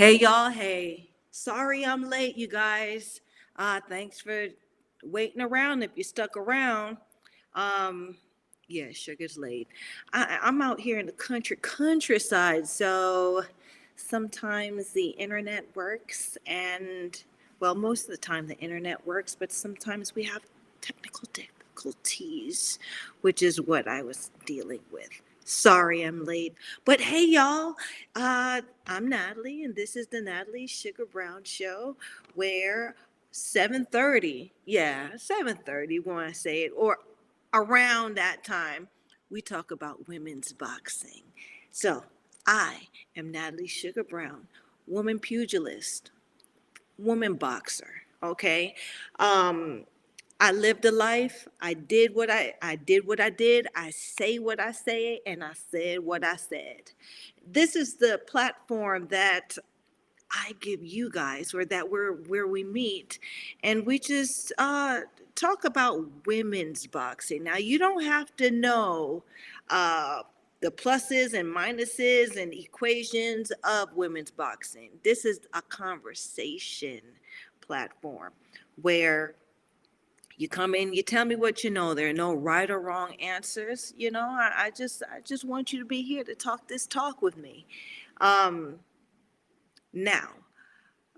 Hey y'all, hey. Sorry I'm late, you guys. Thanks for waiting around if you stuck around. Um, yeah, sugar's late. I'm out here in the countryside, so sometimes the internet works and well, most of the time the internet works, but sometimes we have technical difficulties, which is what I was dealing with. Sorry I'm late. But hey y'all, I'm Natalie, and this is the Natalie Sugar Brown Show, where 7:30, yeah, 7:30, want to say it, or around that time, we talk about women's boxing. So I am Natalie Sugar Brown, woman pugilist, woman boxer. Okay, um, I lived a life. I did what I did. I say what I say, and I said what I said. This is the platform that I give you guys, or that we're where we meet, and we just talk about women's boxing. Now you don't have to know uh, the pluses and minuses and equations of women's boxing. This is a conversation platform where you come in, you tell me what you know. There are no right or wrong answers. I just want you to be here to talk this talk with me. Um, now,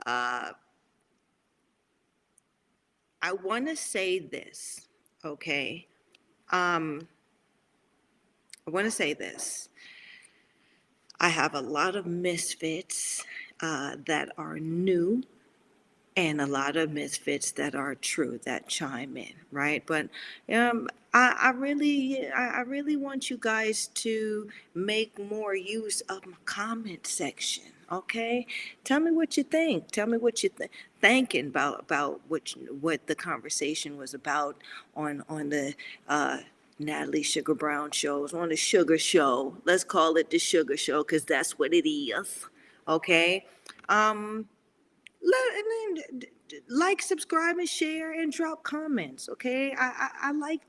uh, I want to say this, okay? Um, I want to say this. I have a lot of misfits that are new, and a lot of misfits that are true that chime in, right? But I really want you guys to make more use of my comment section. Okay, tell me what you think. Tell me what you're thinking about what the conversation was about on the Natalie Sugar Brown shows, on the Sugar Show. Let's call it the Sugar Show because that's what it is. Okay. Um, like, subscribe, and share, and drop comments. Okay, I like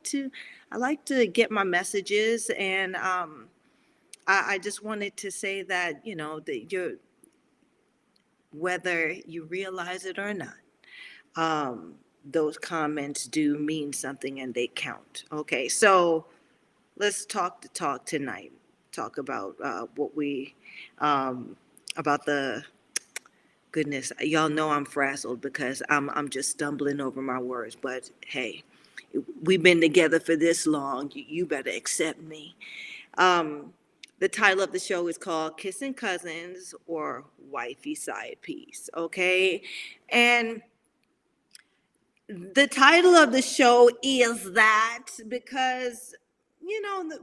to get my messages, and I just wanted to say that that you, whether you realize it or not, those comments do mean something and they count. Okay, so let's talk the talk tonight. Talk about what we about the goodness, y'all know I'm frazzled because I'm just stumbling over my words. But hey, we've been together for this long. You better accept me. Um, the title of the show is called "Kissing Cousins" or "Wifey Side Piece." Okay, and the title of the show is that because the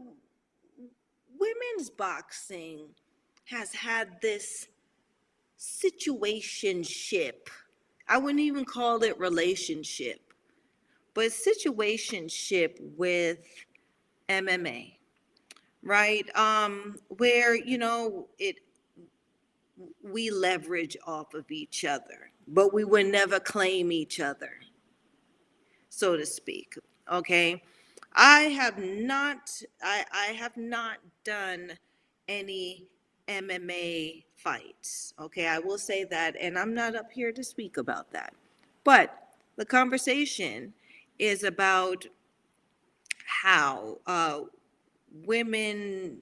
women's boxing has had this situationship. I wouldn't even call it relationship, but situationship with MMA, right? Where it we leverage off of each other, but we would never claim each other, so to speak. Okay, I have not done any MMA fights. Okay, I will say that, and I'm not up here to speak about that. But the conversation is about how women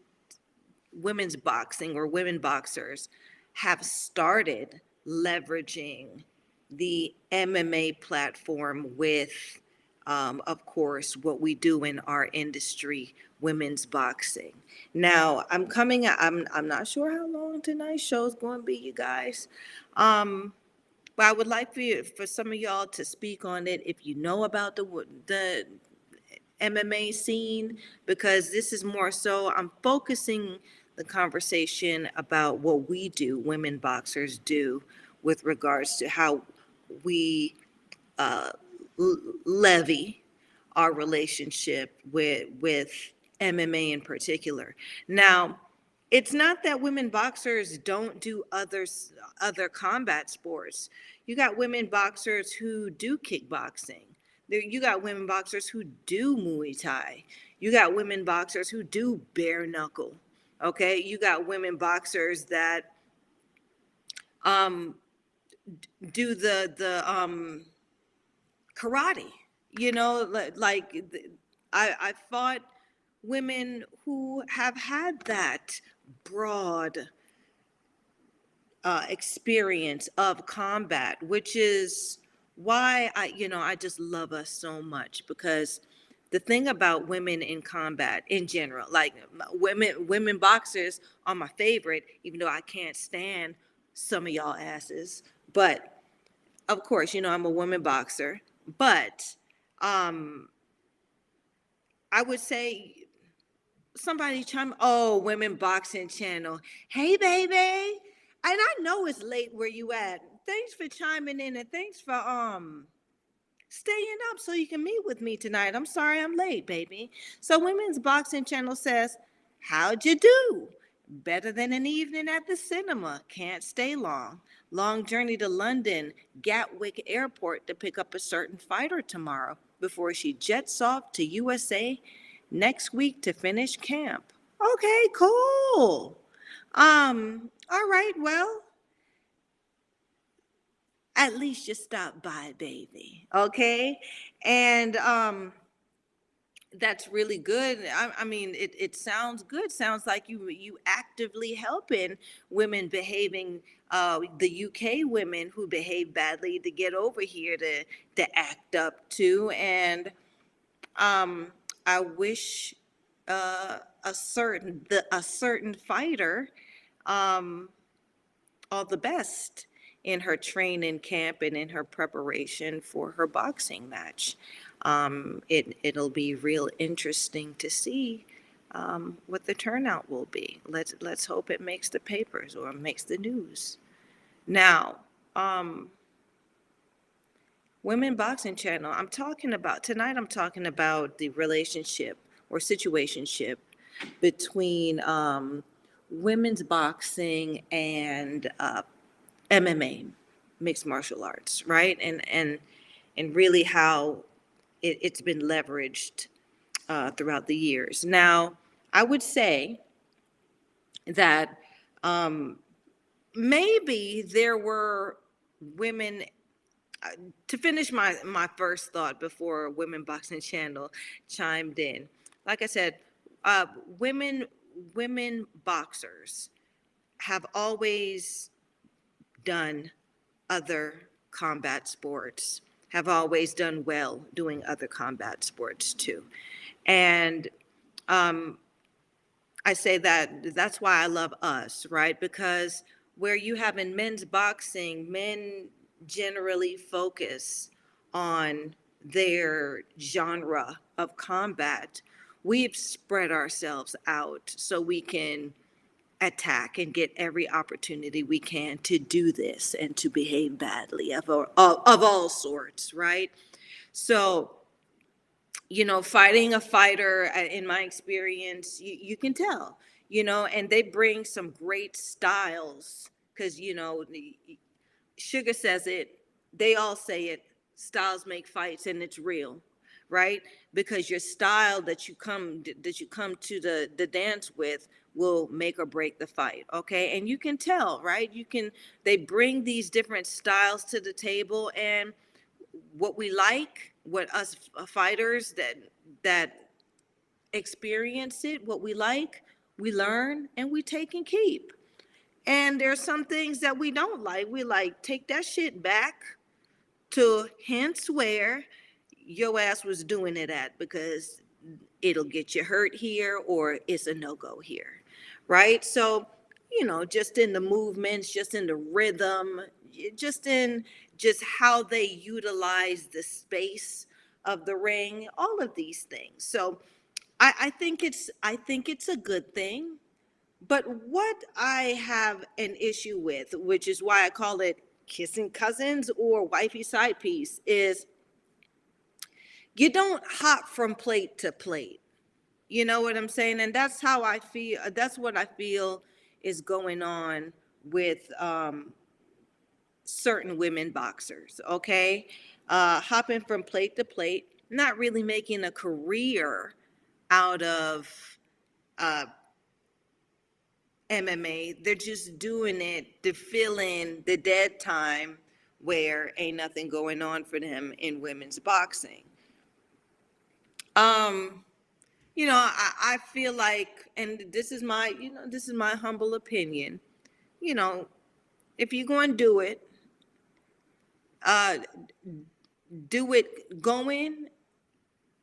women's boxing, or women boxers, have started leveraging the MMA platform with, of course, what we do in our industry, women's boxing. Now, I'm not sure how long tonight's show is going to be, you guys. But I would like for some of y'all to speak on it if you know about the MMA scene, because this is more so, I'm focusing the conversation about what we do, women boxers do, with regards to how we uh, levy our relationship with MMA in particular. Now, it's not that women boxers don't do other combat sports. You got women boxers who do kickboxing. You got women boxers who do Muay Thai. You got women boxers who do bare knuckle. Okay, you got women boxers that um, do the karate. You know, I fought women who have had that broad experience of combat, which is why I just love us so much, because the thing about women in combat in general, like women boxers are my favorite, even though I can't stand some of y'all asses. But of course, I'm a woman boxer. But um, I would say somebody chime, oh, women boxing channel. Hey, baby. And I know it's late where you at. Thanks for chiming in, and thanks for staying up so you can meet with me tonight. I'm sorry I'm late, baby. So Women's Boxing Channel says, how'd you do? Better than an evening at the cinema. Can't stay long. Long journey to London, Gatwick Airport to pick up a certain fighter tomorrow before she jets off to USA next week to finish camp. Okay, cool. All right, well, at least you stopped by, baby. Okay? And that's really good. I mean, it sounds good. Sounds like you actively helping women behaving, the UK women who behave badly to get over here to act up to. And um, I wish a certain fighter um, all the best in her training camp and in her preparation for her boxing match. It'll be real interesting to see what the turnout will be. Let's hope it makes the papers or makes the news. Now, Women Boxing Channel. I'm talking about the relationship or situationship between women's boxing and MMA, mixed martial arts, right? And really how it's been leveraged throughout the years. Now, I would say that maybe there were women. To finish my first thought before Women Boxing Channel chimed in, like I said, uh, women women boxers have always done other combat sports, have always done well doing other combat sports too. And I say that's why I love us, right? Because where you have in men's boxing, men generally focus on their genre of combat. We've spread ourselves out so we can attack and get every opportunity we can to do this and to behave badly of all sorts, right? So, fighting a fighter, in my experience, you can tell, and they bring some great styles because, Sugar says it, they all say it, styles make fights, and it's real, right? Because your style that you come to the dance with will make or break the fight, okay? And you can tell, right? They bring these different styles to the table, and what us fighters that experience it, what we like, we learn and we take and keep. And there's some things that we don't like. We like, take that shit back to hence where your ass was doing it at, because it'll get you hurt here or it's a no-go here, right? So, just in the movements, just in the rhythm, just how they utilize the space of the ring, all of these things. So I think it's a good thing. But what I have an issue with, which is why I call it kissing cousins or wifey side piece, is you don't hop from plate to plate. You know what I'm saying? And that's how I feel. That's what I feel is going on with certain women boxers. Okay, hopping from plate to plate, not really making a career out of uh, MMA. They're just doing it to fill in the dead time where ain't nothing going on for them in women's boxing. Um, I feel like, and this is my humble opinion, you know, if you're going to uh, do it going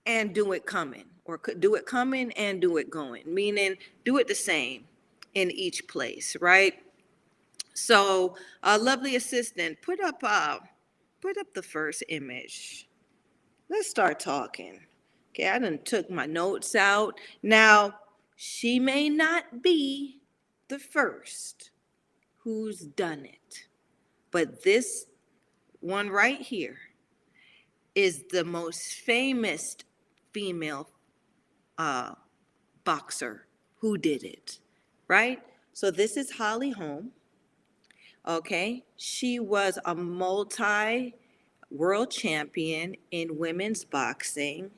and do it coming, or could do it coming and do it going, meaning do it the same in each place, right? So, lovely assistant, put up the first image. Let's start talking. Okay, I done took my notes out. Now, she may not be the first who's done it, but this one right here is the most famous female uh, boxer who did it, right? So this is Holly Holm. Okay, she was a multi world champion in women's boxing,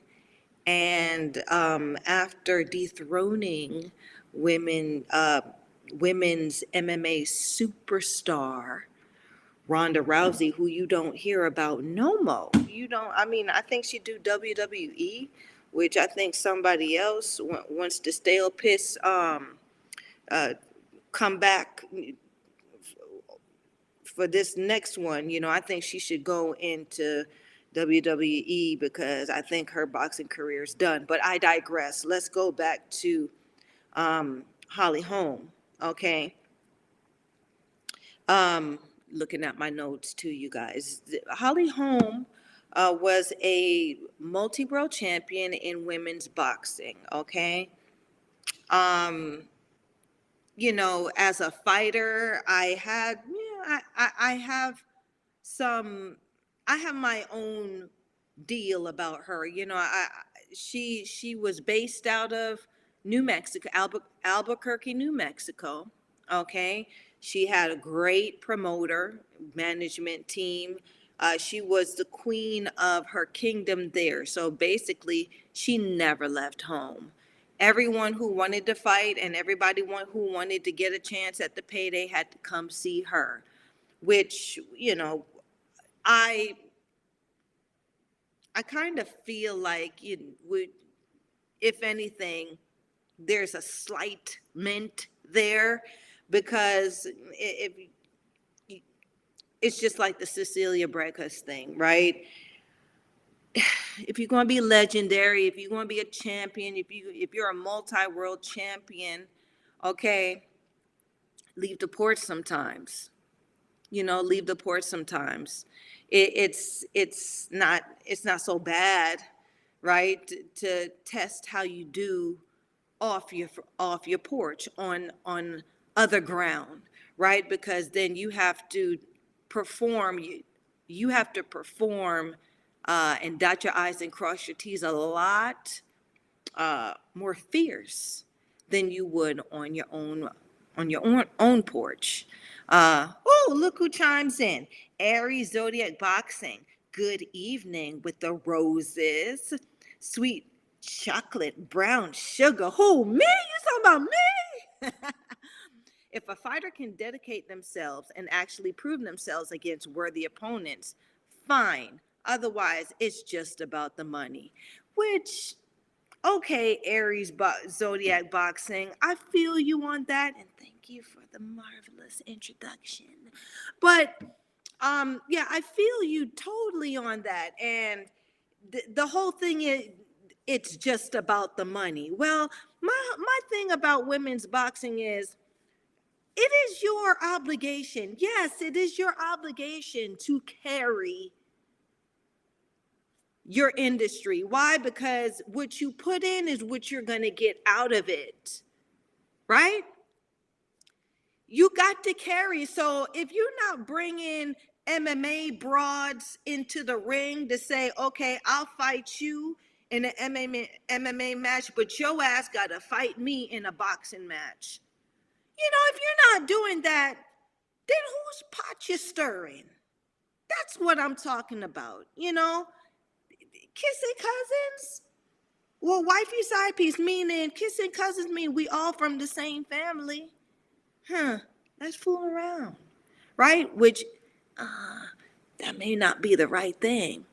and after dethroning women, women's MMA superstar Ronda Rousey, who you don't hear about no more. You don't. I mean, I think she do WWE, which I think somebody else wants to stale piss uh, come back for this next one. I think she should go into WWE because I think her boxing career is done. But I digress. Let's go back to Holly Holm. Okay. Looking at my notes too, you guys. Holly Holm was a multi-world champion in women's boxing. Okay. Um, as a fighter, I have some, I have my own deal about her. She was based out of New Mexico, Albuquerque, New Mexico. Okay, she had a great promoter, management team. She was the queen of her kingdom there. So basically, she never left home. Everyone who wanted to fight and everybody who wanted to get a chance at the payday had to come see her, which, I I kind of feel like you would, if anything, there's a slight mint there, because if it's just like the Cecilia Brækhus thing, right? If you're going to be legendary, if you're going to be a champion, if you're a multi-world champion, okay, leave the porch sometimes. Leave the porch sometimes. It's not so bad, right? To test how you do off your porch on other ground, right? Because then you have to perform. You have to perform and dot your I's and cross your T's a lot more fierce than you would on your own porch. Look who chimes in. Aries Zodiac Boxing. Good evening with the roses. Sweet chocolate brown sugar. Who, me? You talking about me? If a fighter can dedicate themselves and actually prove themselves against worthy opponents, fine. Otherwise, it's just about the money. Which, okay, Aries Zodiac Boxing, I feel you on that, and thank you for the marvelous introduction. But yeah, I feel you totally on that, and the whole thing is, it's just about the money. Well, my thing about women's boxing is, it is your obligation. Yes, it is your obligation to carry your industry. Why? Because what you put in is what you're going to get out of it, right? You got to carry. So if you're not bringing MMA broads into the ring to say, okay, I'll fight you in an MMA match, but your ass got to fight me in a boxing match. If you're not doing that, then whose pot you stirring? That's what I'm talking about, Kissing cousins? Well, wifey side piece, meaning kissing cousins mean we all from the same family. let's fool around, right? Which that may not be the right thing.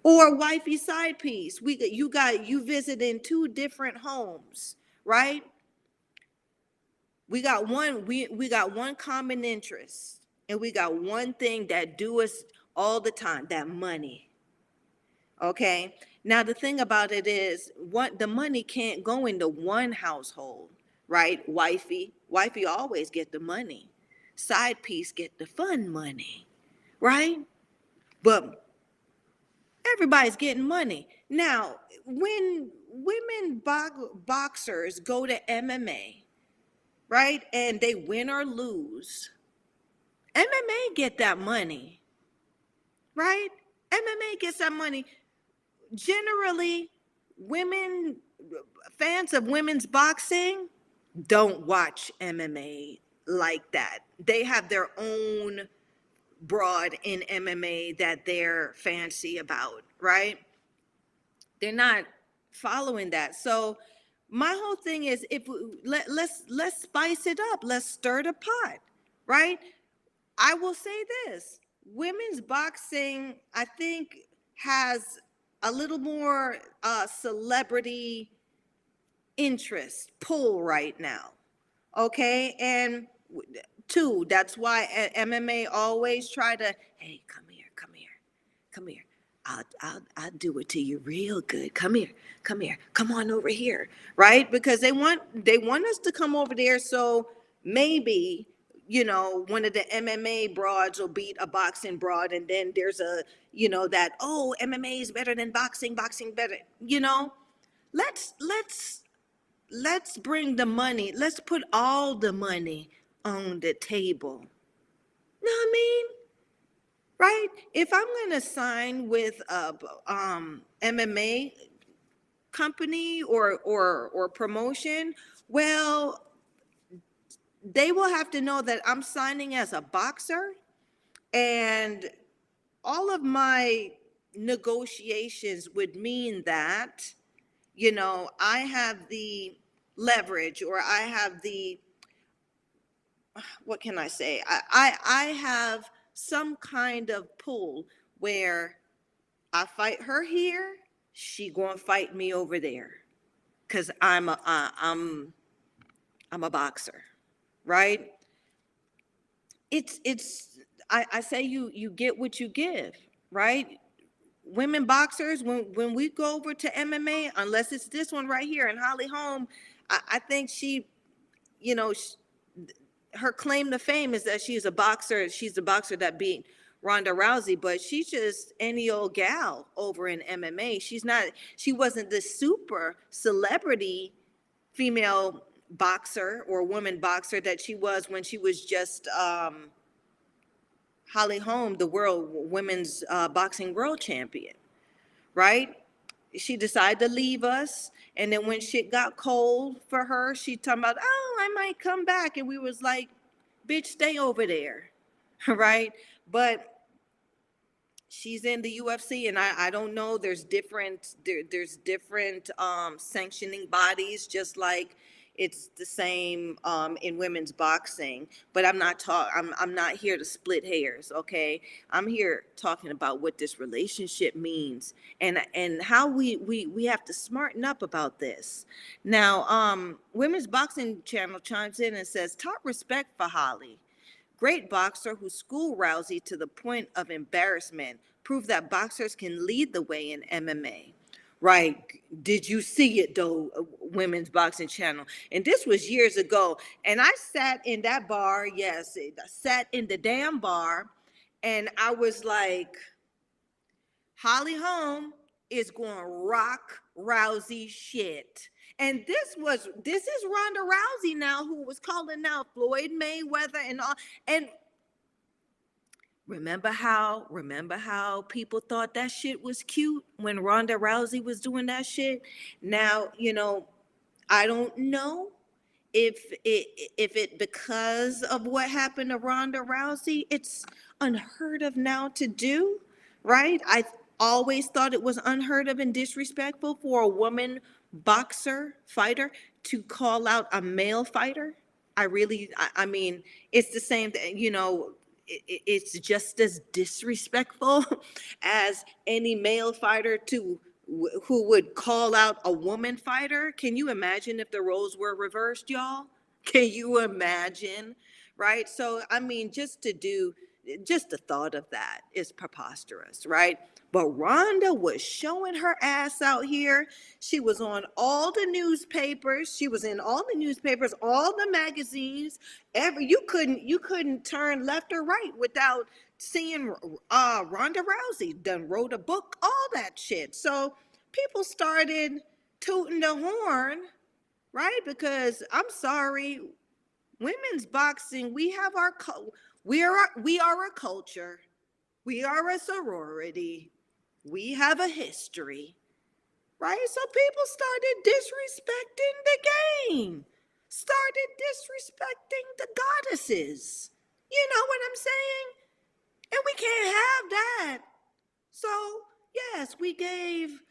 Or wifey side piece. You visiting two different homes, right? We got one common interest, and we got one thing that do us all the time, that money. Okay. Now the thing about it is, what the money can't go into one household, right? Wifey always get the money. Side piece get the fun money, right? But everybody's getting money. Now, when boxers go to MMA, right, and they win or lose, MMA get that money, right? MMA gets that money. Generally, women, fans of women's boxing don't watch MMA like that. They have their own broad in MMA that they're fancy about, right? They're not following that. So my whole thing is, let's spice it up. Let's stir the pot, right? I will say this: women's boxing, I think, has a little more celebrity interest pull right now. Okay, and two, that's why MMA always try to, hey, come here. I'll do it to you real good. Come here, come on over here, right? Because they want us to come over there, so maybe, one of the MMA broads will beat a boxing broad, and then there's a, that, oh, MMA is better than boxing better, let's bring the money. Let's put all the money on the table. Know what I mean? Right? If I'm gonna sign with a MMA company or promotion, well, they will have to know that I'm signing as a boxer, and all of my negotiations would mean that, I have the leverage, or I have the, what can I say? I have some kind of pull where I fight her here, she gonna fight me over there, cause I'm a boxer, right? I say you get what you give, right? Women boxers, when we go over to MMA, unless it's this one right here in Holly Holm, I think she, her claim to fame is that she's a boxer. She's the boxer that beat Ronda Rousey, but she's just any old gal over in MMA. She wasn't the super celebrity female boxer or woman boxer that she was when she was just Holly Holm, the world women's boxing world champion, right? She decided to leave us, and then when shit got cold for her, she talking about, oh, I might come back, and we was like, bitch, stay over there, right? But she's in the UFC, and I don't know. There's different sanctioning bodies, just like it's the same in women's boxing. But I'm not here to split hairs, okay? I'm here talking about what this relationship means, and how we have to smarten up about this. Now, Women's Boxing Channel chimes in and says, top respect for Holly. Great boxer who schooled Rousey to the point of embarrassment, proved that boxers can lead the way in MMA. Right. Did you see it though, Women's Boxing Channel? And this was years ago. And I sat in that bar, yes, I sat in the damn bar, and I was like, Holly Holm is going to rock Rousey shit. And this is Ronda Rousey now, who was calling out Floyd Mayweather and all. And remember how people thought that shit was cute when Ronda Rousey was doing that shit? Now, I don't know if it because of what happened to Ronda Rousey, it's unheard of now to do, right? I always thought it was unheard of and disrespectful for a woman boxer fighter to call out a male fighter. I mean, it's the same thing, it's just as disrespectful as any male fighter who would call out a woman fighter. Can you imagine if the roles were reversed, y'all? Can you imagine? Right? So, I mean, just the thought of that is preposterous, right? But Rhonda was showing her ass out here. She was on all the newspapers. She was in all the newspapers, all the magazines. You couldn't turn left or right without seeing Ronda Rousey done wrote a book, all that shit. So people started tooting the horn, right? Because I'm sorry, women's boxing, we are a culture, we are a sorority, we have a history, right? So people started disrespecting the game, started disrespecting the goddesses. You know what I'm saying? And we can't have that. So yes, we gave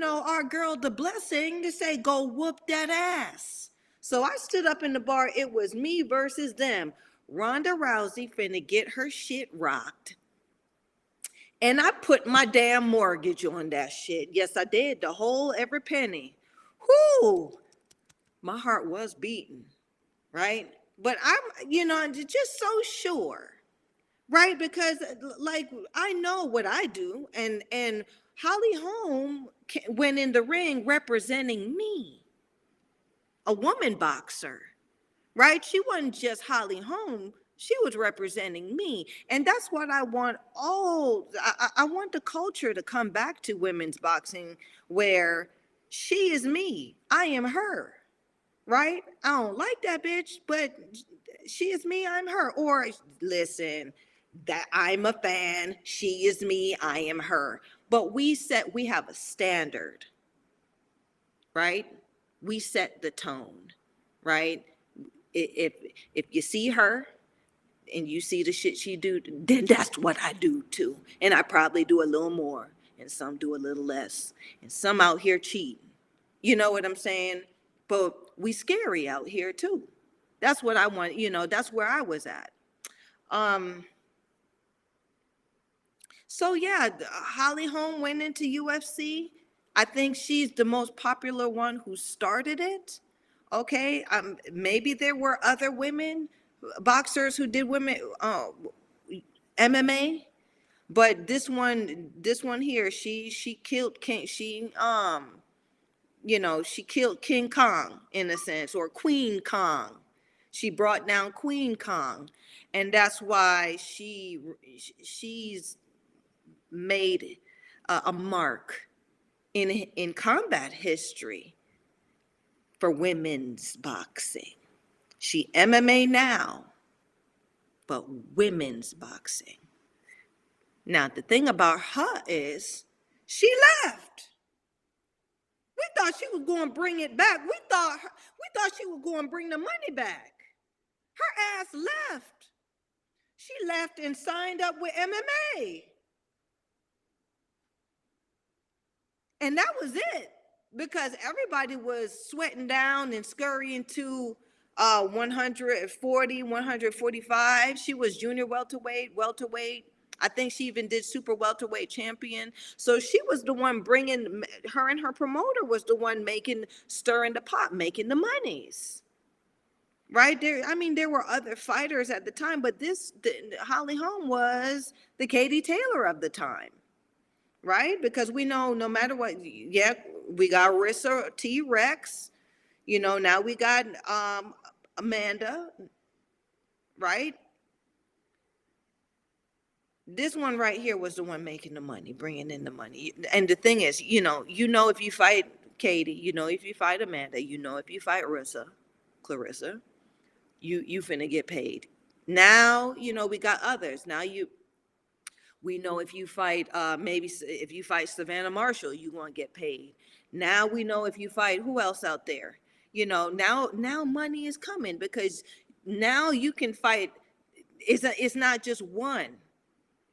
our girl the blessing to say, go whoop that ass. So I stood up in the bar. It was me versus them. Ronda Rousey finna get her shit rocked. And I put my damn mortgage on that shit. Yes, I did. Every penny. Whoo! My heart was beating, right? But I'm just so sure, right? Because like I know what I do, and Holly Holm went in the ring representing me, a woman boxer, right? She wasn't just Holly Holm. She was representing me. And that's what I want I want the culture to come back to women's boxing, where she is me, I am her, right? I don't like that bitch, but she is me, I'm her. Or listen, that I'm a fan, she is me, I am her. But we have a standard, right? We set the tone, right? If you see her and you see the shit she do, then that's what I do too. And I probably do a little more, and some do a little less, and some out here cheating. You know what I'm saying? But we scary out here too. That's what I want, that's where I was at. So yeah, Holly Holm went into UFC. I think she's the most popular one who started it. Okay, maybe there were other women boxers who did women MMA, but this one here, she killed King. She killed King Kong in a sense, or Queen Kong. She brought down Queen Kong, and that's why she's made a mark in combat history for women's boxing. She MMA now, but women's boxing. Now, the thing about her is she left. We thought she was going to bring it back. We thought she was going to bring the money back. Her ass left. She left and signed up with MMA. And that was it, because everybody was sweating down and scurrying to 140, 145. She was junior welterweight. I think she even did super welterweight champion. So she was the one her and her promoter was the one stirring the pot, making the monies. Right there. I mean, there were other fighters at the time, but Holly Holm was the Katie Taylor of the time. Right? Because we know no matter what, yeah, we got Rissa T-Rex, now we got Amanda, right? This one right here was the one making the money, bringing in the money. And the thing is, if you fight Katie, if you fight Amanda, if you fight Clarissa, you finna get paid. Now, we got others. Now we know if you fight, maybe if you fight Savannah Marshall, you're going to get paid. Now we know if you fight, who else out there? Now money is coming, because now you can fight. It's not just one,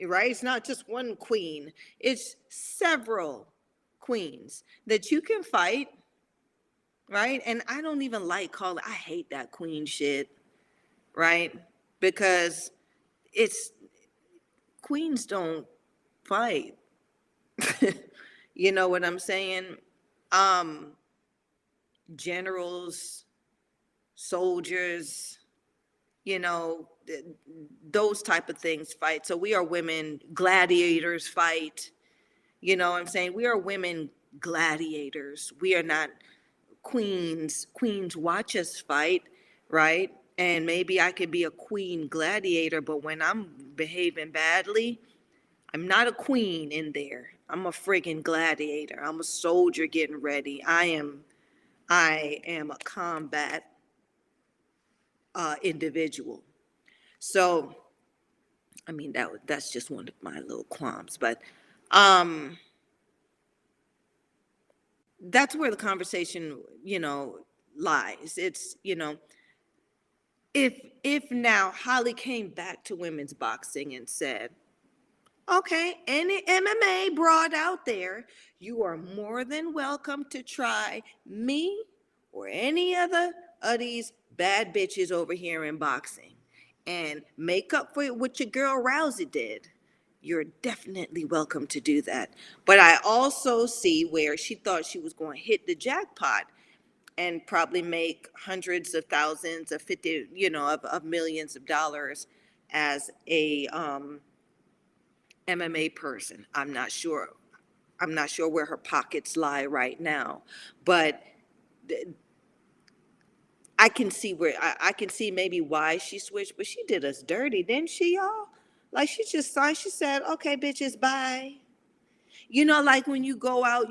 right? It's not just one queen. It's several queens that you can fight right? And I don't even like calling, I hate that queen shit, right? Because it's, queens don't fight. You know what I'm saying? Um, Generals, soldiers, you know, those type of things fight. So we are women, gladiators fight. You know what I'm saying? We are women gladiators. We are not queens. Queens watch us fight, right? And maybe I could be a queen gladiator, but when I'm behaving badly, I'm not a queen in there. I'm a friggin' gladiator. I'm a soldier getting ready. I am a combat individual. So, I mean, that's just one of my little qualms, but um, that's where the conversation, lies. It's, if now Holly came back to women's boxing and said, okay, any MMA broad out there, you are more than welcome to try me or any other of these bad bitches over here in boxing and make up for what your girl Rousey did. You're definitely welcome to do that. But I also see where she thought she was going to hit the jackpot and probably make hundreds of thousands of 50, of millions of dollars as a MMA person. I'm not sure. I'm not sure where her pockets lie right now, but I can see where I can see maybe why she switched. But she did us dirty, didn't she, y'all? Like she just signed. She said, "Okay, bitches, bye." Like when you go out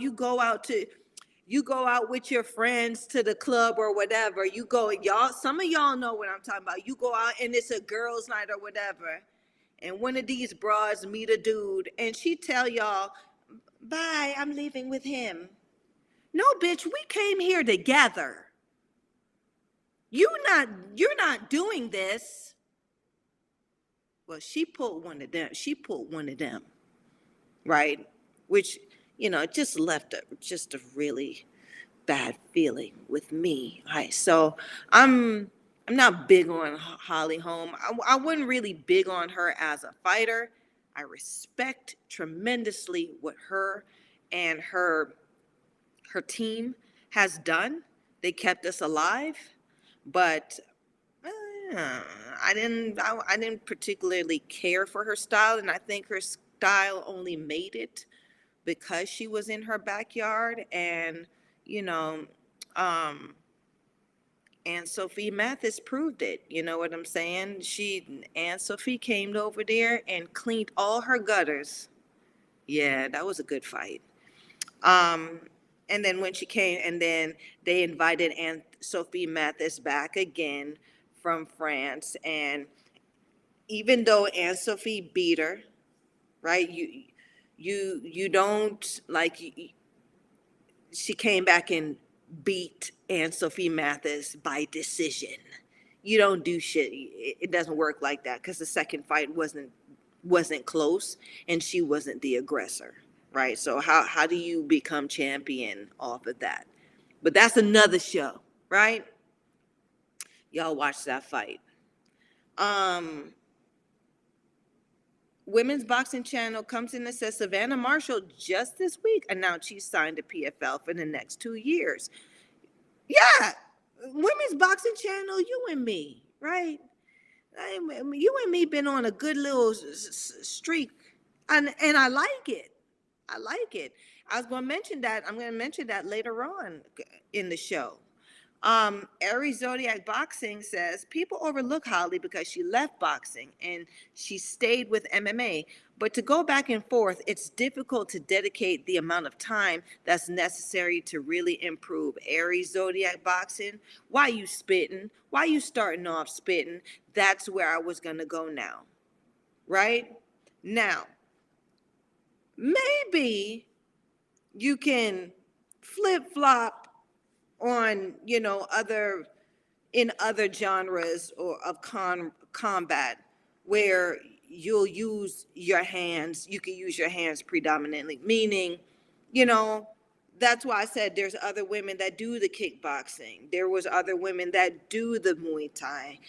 with your friends to the club or whatever. You go, y'all. Some of y'all know what I'm talking about. You go out and it's a girls' night or whatever, and one of these broads meet a dude, and she tell y'all, bye, I'm leaving with him. No, bitch, we came here together. You're not doing this. Well, she pulled one of them. She pulled one of them, right? Which, just left just a really bad feeling with me. Right. So I'm not big on Holly Holm. I wasn't really big on her as a fighter. I respect tremendously what her and her team has done. They kept us alive, but I didn't particularly care for her style, and I think her style only made it because she was in her backyard, and you know, um, and Sophie Mathis proved it. You know what I'm saying? Aunt Sophie came over there and cleaned all her gutters. Yeah, that was a good fight. Um, and then when she came, and then they invited Aunt Sophie Mathis back again from France. And even though Aunt Sophie beat her, right? You don't like. She came back and beat Aunt Sophie Mathis by decision. You don't do shit. It doesn't work like that because the second fight wasn't close and she wasn't the aggressor, right? So how do you become champion off of that? But that's another show, right? Y'all watch that fight. Um, Women's Boxing Channel comes in and says Savannah Marshall just this week announced she signed a PFL for the next 2 years. Yeah, Women's Boxing Channel, you and me, right? You and me been on a good little streak, and I like it. I like it. I was going to mention that. I'm going to mention that later on in the show. Aries Zodiac Boxing says people overlook Holly because she left boxing and she stayed with MMA. But to go back and forth, it's difficult to dedicate the amount of time that's necessary to really improve. Aries Zodiac Boxing, why you spitting? Why you starting off spitting? That's where I was going to go now. Right? Now, maybe you can flip flop on, other genres or of combat where you'll use your hands. You can use your hands predominantly, meaning, you know, That's why I said there's other women that do the kickboxing. There was other women that do the Muay Thai.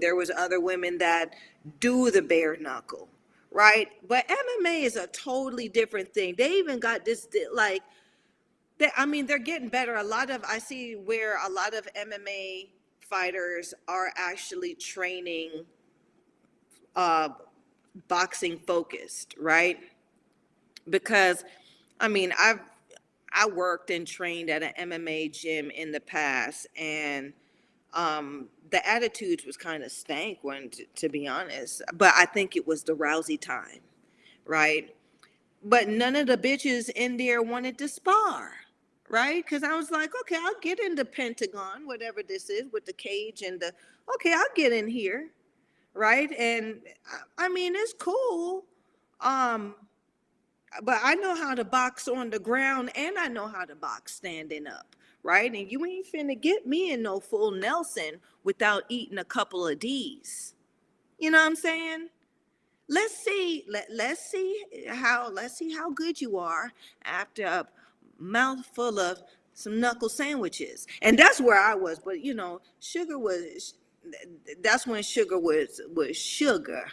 There was other women that do the bare knuckle, right? But MMA is a totally different thing. They even got this like they're getting better. I see where a lot of MMA fighters are actually training boxing focused, right? Because I worked and trained at an MMA gym in the past, and the attitudes was kind of stank when, to be honest. But I think it was the Rousey time, right? But none of the bitches in there wanted to spar, right? Because I was like, okay, I'll get in the Pentagon, whatever this is, with the cage and the, okay, I'll get in here, right? And it's cool. Um, but I know how to box on the ground and I know how to box standing up, right? And you ain't finna get me in no full Nelson without eating a couple of D's. You know what I'm saying? Let's see. Let's see how good you are after a mouthful of some knuckle sandwiches. And that's where I was. But sugar was. That's when sugar was sugar.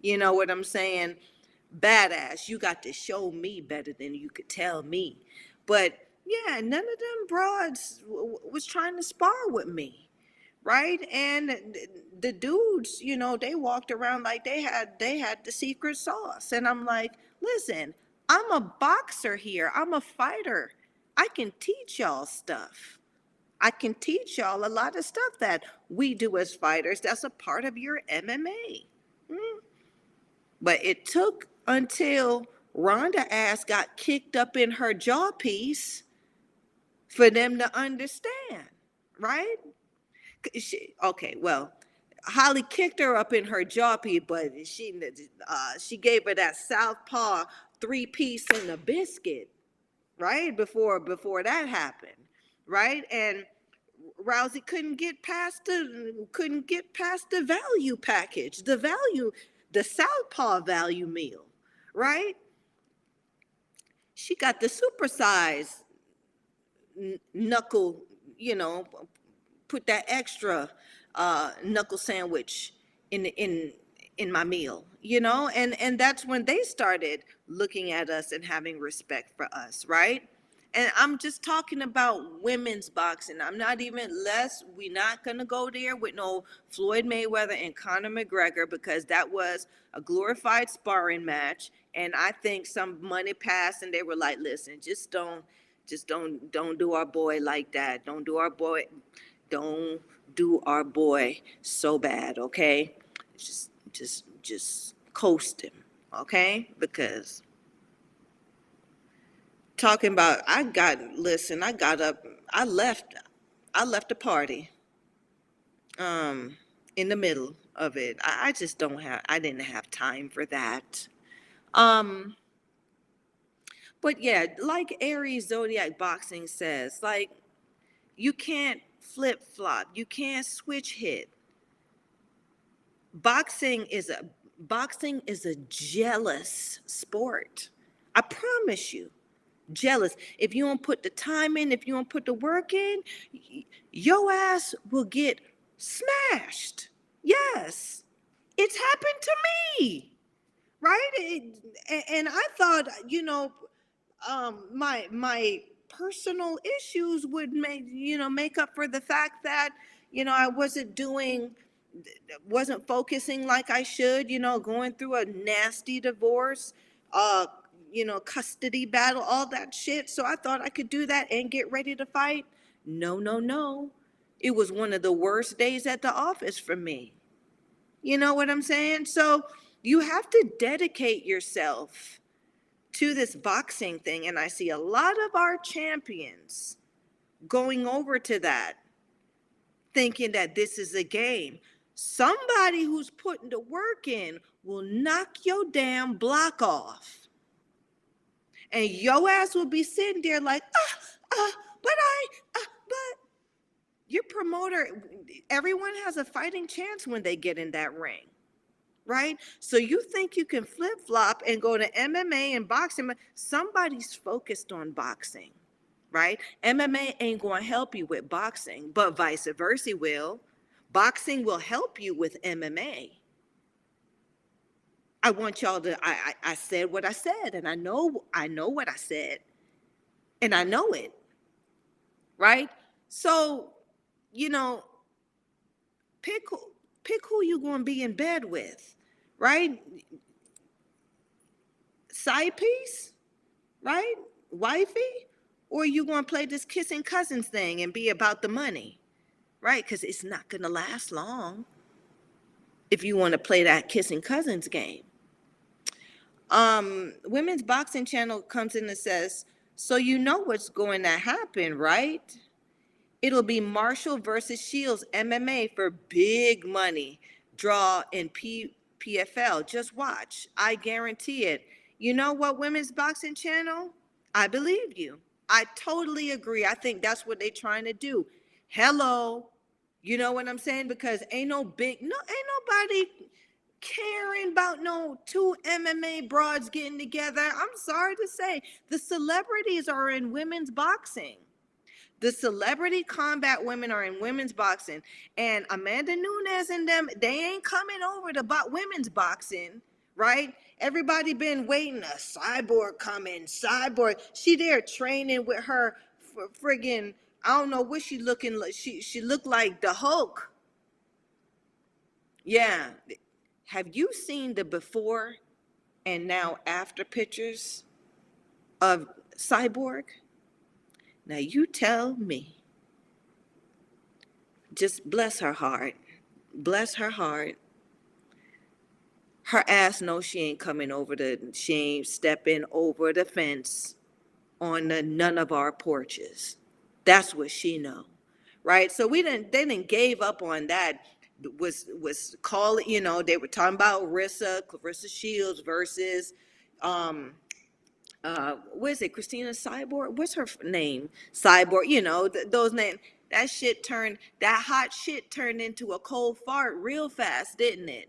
You know what I'm saying? Badass. You got to show me better than you could tell me. But yeah, none of them broads was trying to spar with me, right? And the dudes, they walked around like they had the secret sauce. And I'm like, listen, I'm a boxer here. I'm a fighter. I can teach y'all stuff. I can teach y'all a lot of stuff that we do as fighters. That's a part of your MMA. But it took until Rhonda ass got kicked up in her jaw piece for them to understand, right? Okay, well, Holly kicked her up in her jaw piece, but she gave her that southpaw 3-piece and a biscuit, right? Before that happened, right? And Rousey couldn't get past the value package, the southpaw value meal, right? She got the supersized knuckle, put that extra knuckle sandwich in my meal, and that's when they started looking at us and having respect for us, right? And I'm just talking about women's boxing. We're not gonna go there with no Floyd Mayweather and Conor McGregor, because that was a glorified sparring match. And I think some money passed and they were like, listen, don't do our boy like that. Don't do our boy so bad, okay? Just coast him, okay? Because talking about, I got up, I left the party in the middle of it. I didn't have time for that. But yeah, like Aries Zodiac Boxing says, like, you can't flip flop, you can't switch hit. Boxing is a jealous sport. I promise you. Jealous. If you don't put the time in, if you don't put the work in, your ass will get smashed. Yes. It's happened to me. Right? And I thought, my personal issues would make up for the fact that, I wasn't focusing like I should, going through a nasty divorce, custody battle, all that shit. So I thought I could do that and get ready to fight. No, no, no. It was one of the worst days at the office for me. You know what I'm saying? So you have to dedicate yourself to this boxing thing. And I see a lot of our champions going over to that, thinking that this is a game. Somebody who's putting the work in will knock your damn block off. And your ass will be sitting there like, but your promoter, everyone has a fighting chance when they get in that ring, right? So you think you can flip flop and go to MMA and boxing? Somebody's focused on boxing. right? MMA ain't going to help you with boxing, but vice versa will. Boxing will help you with MMA. I want y'all to, I said what I said, and I know what I said, and I know it, right? So, you know, pick who you going to be in bed with, right? Side piece, right? Wifey, or you going to play this kissing cousins thing and be about the money, right? Because it's not going to last long if you want to play that kissing cousins game. Women's boxing channel comes in and says, so you know what's going to happen, right? It'll be Marshall versus Shields MMA for big money. Draw in PFL. Just watch. I guarantee it. You know what, Women's Boxing Channel? I believe you. I totally agree. I think that's what they're trying to do. Hello. You know what I'm saying? Because ain't nobody caring about no two MMA broads getting together. I'm sorry to say, the celebrities are in women's boxing. The celebrity combat women are in women's boxing, and Amanda Nunes and them, they ain't coming over to women's boxing, right? Everybody been waiting. A Cyborg coming, Cyborg. She there training with her friggin', I don't know what she looking like. She looked like the Hulk. Yeah. Have you seen the before and now after pictures of Cyborg? Now you tell me. Just bless her heart. Bless her heart. Her ass knows she ain't she ain't stepping over the fence on none of our porches. That's what she know. Right? So they didn't gave up on that. Was calling, they were talking about Clarissa Shields versus what is it, Christina Cyborg? What's her name? Cyborg, those names. That hot shit turned into a cold fart real fast, didn't it?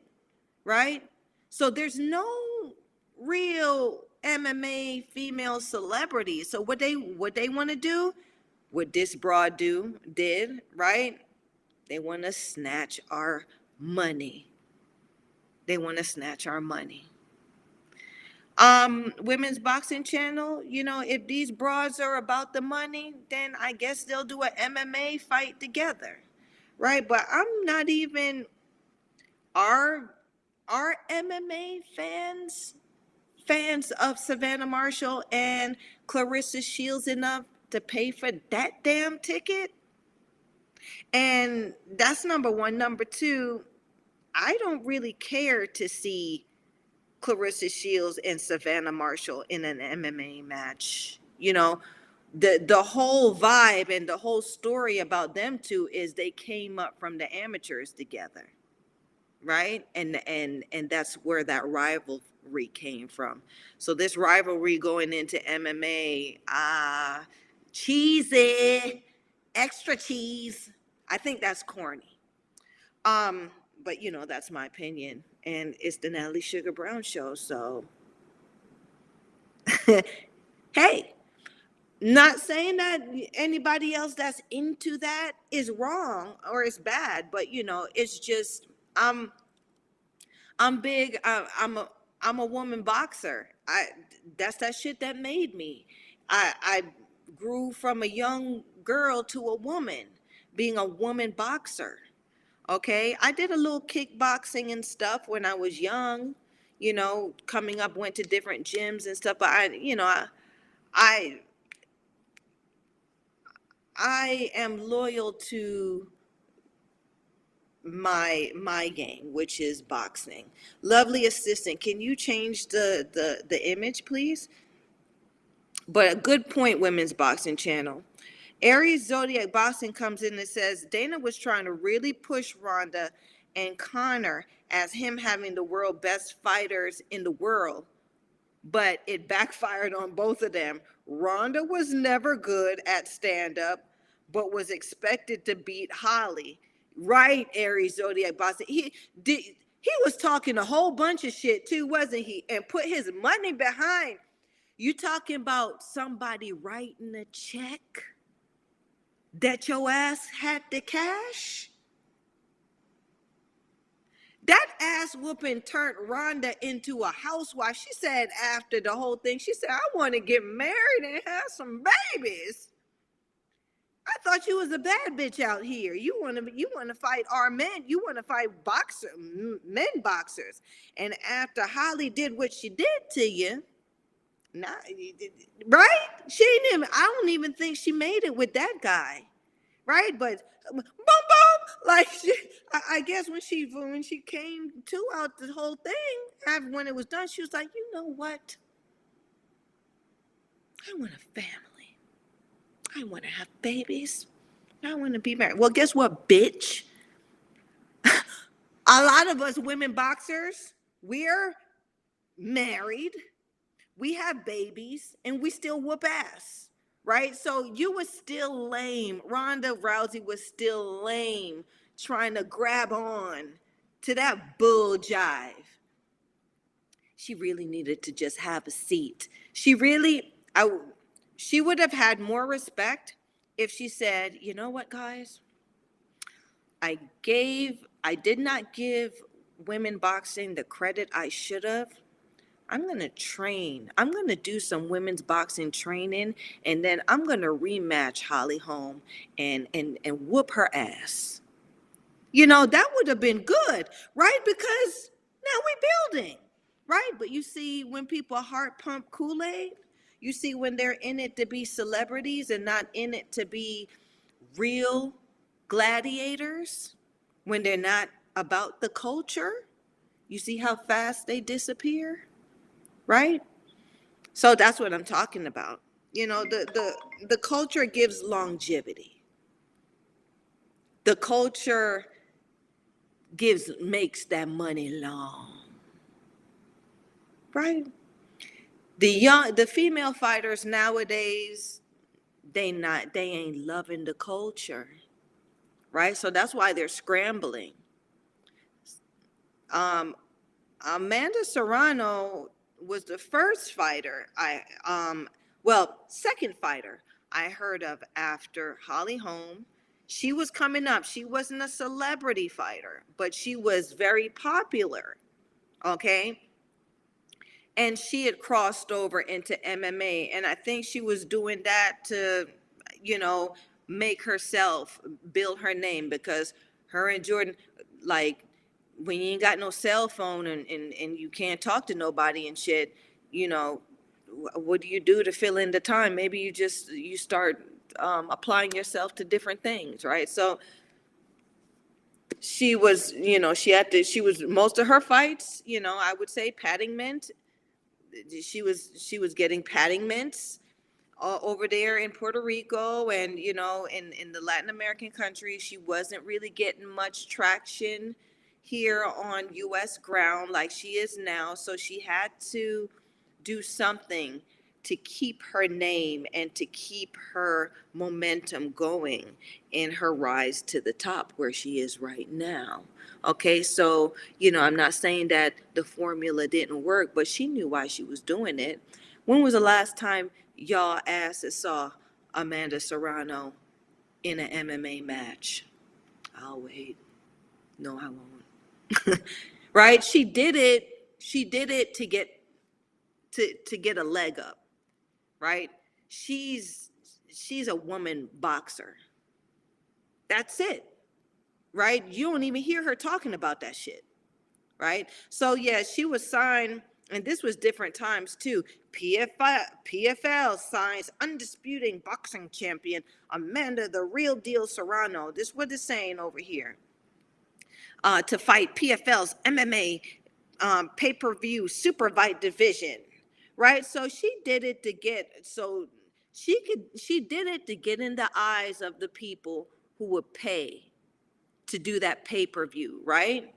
Right? So there's no real MMA female celebrities. So what they want to do, what this broad did, right? They want to snatch our money. They want to snatch our money. Women's boxing channel, if these broads are about the money, then I guess they'll do an MMA fight together, right? But I'm not even, are MMA fans of Savannah Marshall and Clarissa Shields enough to pay for that damn ticket? And that's number one. Number two, I don't really care to see Clarissa Shields and Savannah Marshall in an MMA match. The whole vibe and the whole story about them two is they came up from the amateurs together, right? And that's where that rivalry came from. So this rivalry going into MMA, cheesy, extra cheese. I think that's corny. But that's my opinion, and it's the Natalie Sugar Brown show. So, hey, not saying that anybody else that's into that is wrong or is bad, but it's just I'm big. I'm a woman boxer. That's that shit that made me. I grew from a young girl to a woman, being a woman boxer. Okay, I did a little kickboxing and stuff when I was young, coming up, went to different gyms and stuff. But I am loyal to my game, which is boxing. Lovely assistant, can you change the image, please? But a good point, Women's Boxing Channel. Aries Zodiac Boxing comes in and says Dana was trying to really push Ronda and Conor as him having the world best fighters in the world, but it backfired on both of them. Ronda was never good at stand-up, but was expected to beat Holly. Right, Aries Zodiac Boxing. He was talking a whole bunch of shit too, wasn't he? And put his money behind. You talking about somebody writing a check that your ass had to cash? That ass whooping turned Rhonda into a housewife. She said after the whole thing, she said, I want to get married and have some babies. I thought you was a bad bitch out here. You want to fight our men. You want to fight men boxers. And after Holly did what she did to you, not right? She didn't even, I don't even think she made it with that guy. Right? But boom, boom, like I guess when she came to out the whole thing, when it was done, she was like, you know what? I want a family. I want to have babies. I want to be married. Well, guess what, bitch? A lot of us women boxers, we're married, we have babies, and we still whoop ass. Right? So you was still lame. Ronda Rousey was still lame trying to grab on to that bull jive. She really needed to just have a seat. She would have had more respect if she said, you know what, guys? I did not give women boxing the credit I should have. I'm going to train. I'm going to do some women's boxing training, and then I'm going to rematch Holly Holm and whoop her ass. You know, that would have been good, right? Because now we're building, right? But you see, when people heart pump Kool-Aid, you see when they're in it to be celebrities and not in it to be real gladiators, when they're not about the culture, you see how fast they disappear? Right? So that's what I'm talking about. You know, the culture gives longevity. The culture makes that money long. Right? The female fighters nowadays, they ain't loving the culture. Right? So that's why they're scrambling. Amanda Serrano was the first fighter second fighter I heard of after Holly Holm. She was coming up. She wasn't a celebrity fighter, but she was very popular. Okay. And she had crossed over into MMA. And I think she was doing that to, make herself build her name, because her and Jordan, like, when you ain't got no cell phone and you can't talk to nobody and shit, what do you do to fill in the time? Maybe you start applying yourself to different things, right? So she was, she was, most of her fights, I would say padding mint. She was getting padding mints over there in Puerto Rico, and in the Latin American countries. She wasn't really getting much traction here on US ground like she is now, so she had to do something to keep her name and to keep her momentum going in her rise to the top where she is right now. Okay, so I'm not saying that the formula didn't work, but she knew why she was doing it. When was the last time y'all asses saw Amanda Serrano in an MMA match? I'll wait. No, I won't. Right? She did it to get a leg up. Right? She's a woman boxer. That's it. Right? You don't even hear her talking about that shit. Right? So yeah, she was signed, and this was different times too. PFL signs undisputed boxing champion Amanda the Real Deal Serrano. This is what it's saying over here. To fight PFL's MMA pay-per-view superfight division. Right? So she did it to get in the eyes of the people who would pay to do that pay-per-view, right?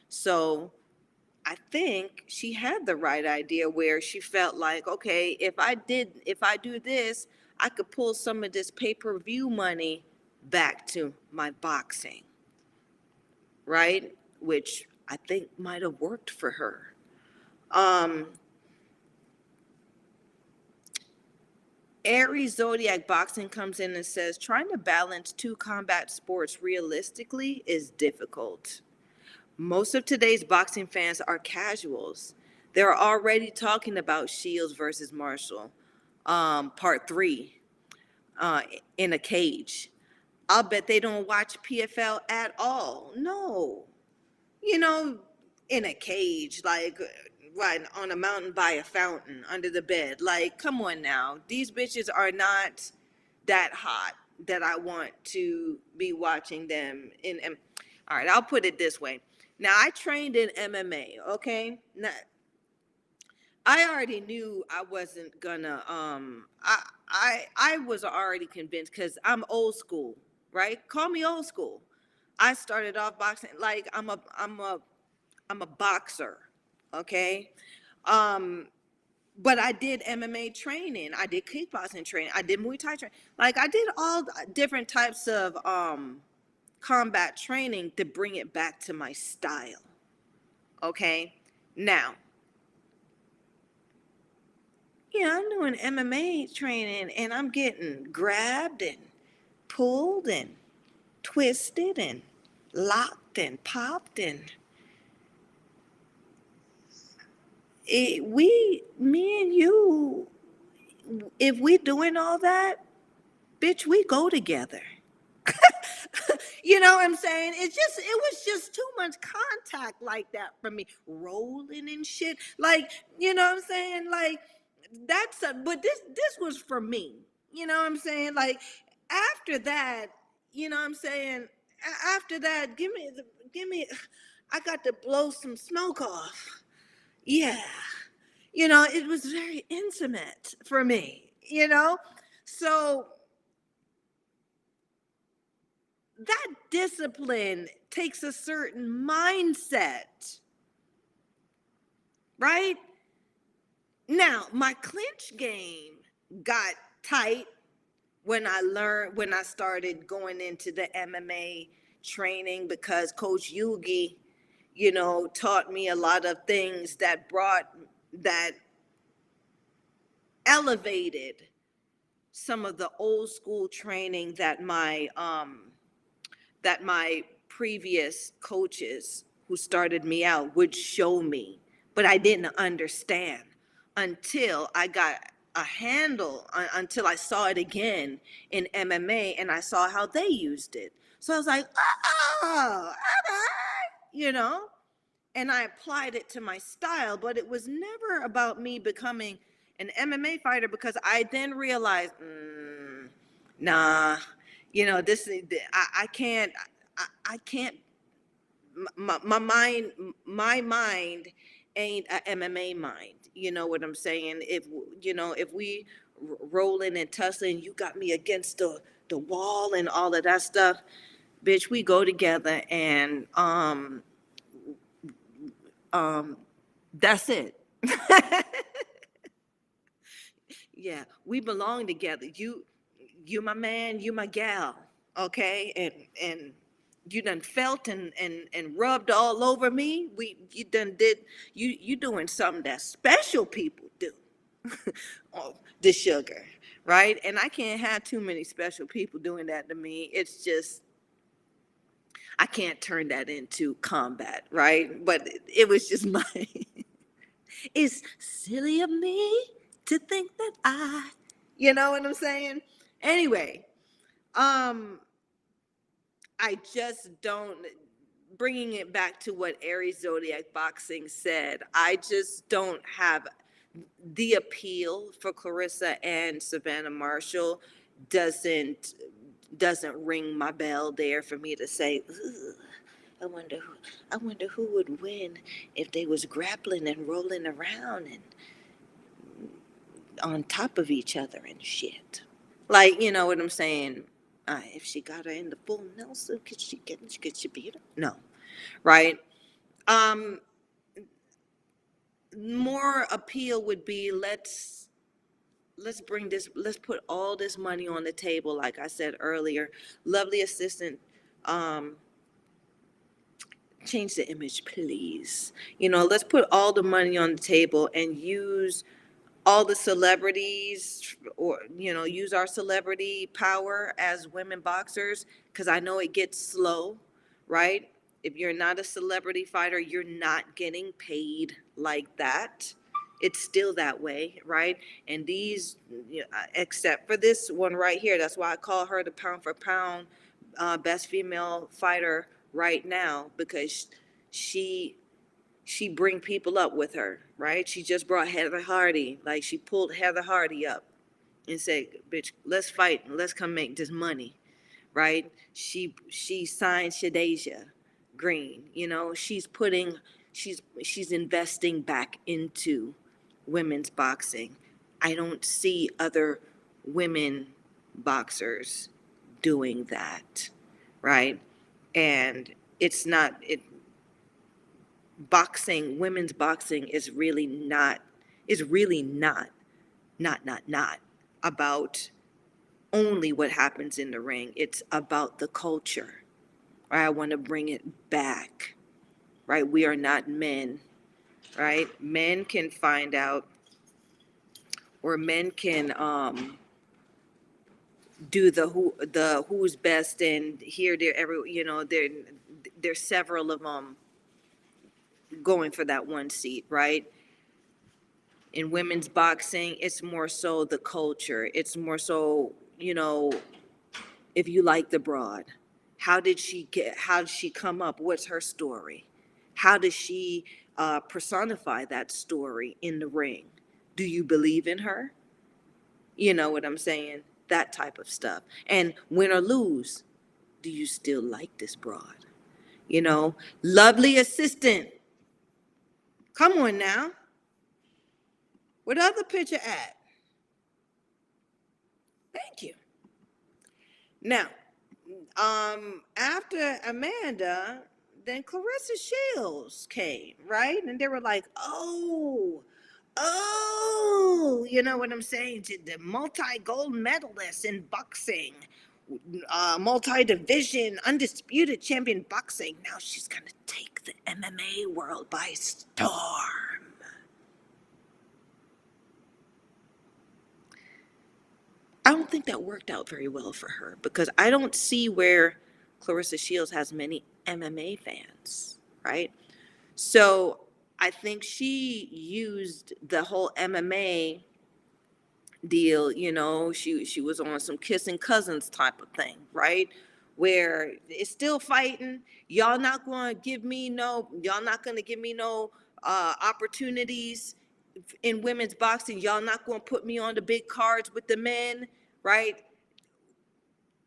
So I think she had the right idea where she felt like, okay, if I do this, I could pull some of this pay-per-view money back to my boxing, right? Which I think might have worked for her. Aries Zodiac Boxing comes in and says, trying to balance two combat sports realistically is difficult. Most of today's boxing fans are casuals. They're already talking about Shields versus Marshall, part three, uh, in a cage. I'll bet they don't watch PFL at all. No, you know, in a cage, like right on a mountain by a fountain under the bed. Like, come on now. These bitches are not that hot that I want to be watching them in. All right, I'll put it this way. Now, I trained in MMA, okay? Now, I already knew I wasn't gonna I was already convinced because I'm old school, right? Call me old school. I started off boxing like I'm a boxer, okay? Um, but I did MMA training. I did kickboxing training. I did Muay Thai training. Like I did all different types of combat training to bring it back to my style. Okay? Now, yeah, I'm doing MMA training and I'm getting grabbed and pulled and twisted and locked and popped and me and you, if we doing all that, bitch, we go together. You know what I'm saying? It was just too much contact like that for me, rolling and shit. Like, you know what I'm saying? Like, but this was for me. You know what I'm saying? Like, after that, you know what I'm saying? After that, give me, I got to blow some smoke off. Yeah. You know, it was very intimate for me, you know? So that discipline takes a certain mindset, right? Now, my clinch game got tight when I started going into the MMA training because Coach Yugi, you know, taught me a lot of things that elevated some of the old school training that my previous coaches who started me out would show me, but I didn't understand until I got a handle, until I saw it again in MMA and I saw how they used it. So I was like, oh, all right, you know, and I applied it to my style, but it was never about me becoming an MMA fighter because I then realized, nah, you know, I can't, I can't, my mind ain't a MMA mind. You know what I'm saying? If we rolling and tussling, you got me against the wall and all of that stuff, bitch, we go together and um that's it. Yeah, we belong together. You my man, you my gal, okay? And you done felt and rubbed all over me. You done did you doing something that special people do. Oh, the sugar, right? And I can't have too many special people doing that to me. It's just I can't turn that into combat, right? But it was just my it's silly of me to think that you know what I'm saying? Anyway, um, I just don't, bringing it back to what Aries Zodiac Boxing said, I just don't have the appeal for Clarissa and Savannah Marshall doesn't doesn't ring my bell there for me to say, I wonder I wonder who would win if they was grappling and rolling around and on top of each other and shit. Like, you know what I'm saying? If she got her in the full Nelson, could she beat her? No, right? Um, More appeal would be let's put all this money on the table, like I said earlier. Lovely assistant, um, change the image, please. You know, let's put all the money on the table and use all the celebrities, or use our celebrity power as women boxers, because I know it gets slow, right? If you're not a celebrity fighter, you're not getting paid like that. It's still that way, right? And these, except for this one right here, that's why I call her the pound for pound best female fighter right now, because she she bring people up with her, right? She just brought Heather Hardy, like she pulled Heather Hardy up and said, "Bitch, let's fight and let's come make this money," right? She signed Shadeja Green. She's investing back into women's boxing. I don't see other women boxers doing that, right? And it's not it boxing, women's boxing is really not about only what happens in the ring. It's about the culture. Right? I want to bring it back. Right? We are not men. Right? Men can find out, or men can do the who's best, and here there every there's several of them going for that one seat, right? In women's boxing, it's more so the culture. It's more so, if you like the broad, how did she come up? What's her story? How does she personify that story in the ring? Do you believe in her? You know what I'm saying? That type of stuff. And win or lose, do you still like this broad? Lovely assistant. Come on now. Where the other picture at? Thank you. Now, after Amanda, then Clarissa Shields came, right? And they were like, you know what I'm saying? The multi-gold medalist in boxing, multi-division, undisputed champion boxing. Now she's going to take the MMA world by storm. I don't think that worked out very well for her, because I don't see where Clarissa Shields has many MMA fans, right? So I think she used the whole MMA deal, she was on some kissing cousins type of thing, right? Where it's still fighting. Y'all not gonna give me no opportunities in women's boxing. Y'all not gonna put me on the big cards with the men, right?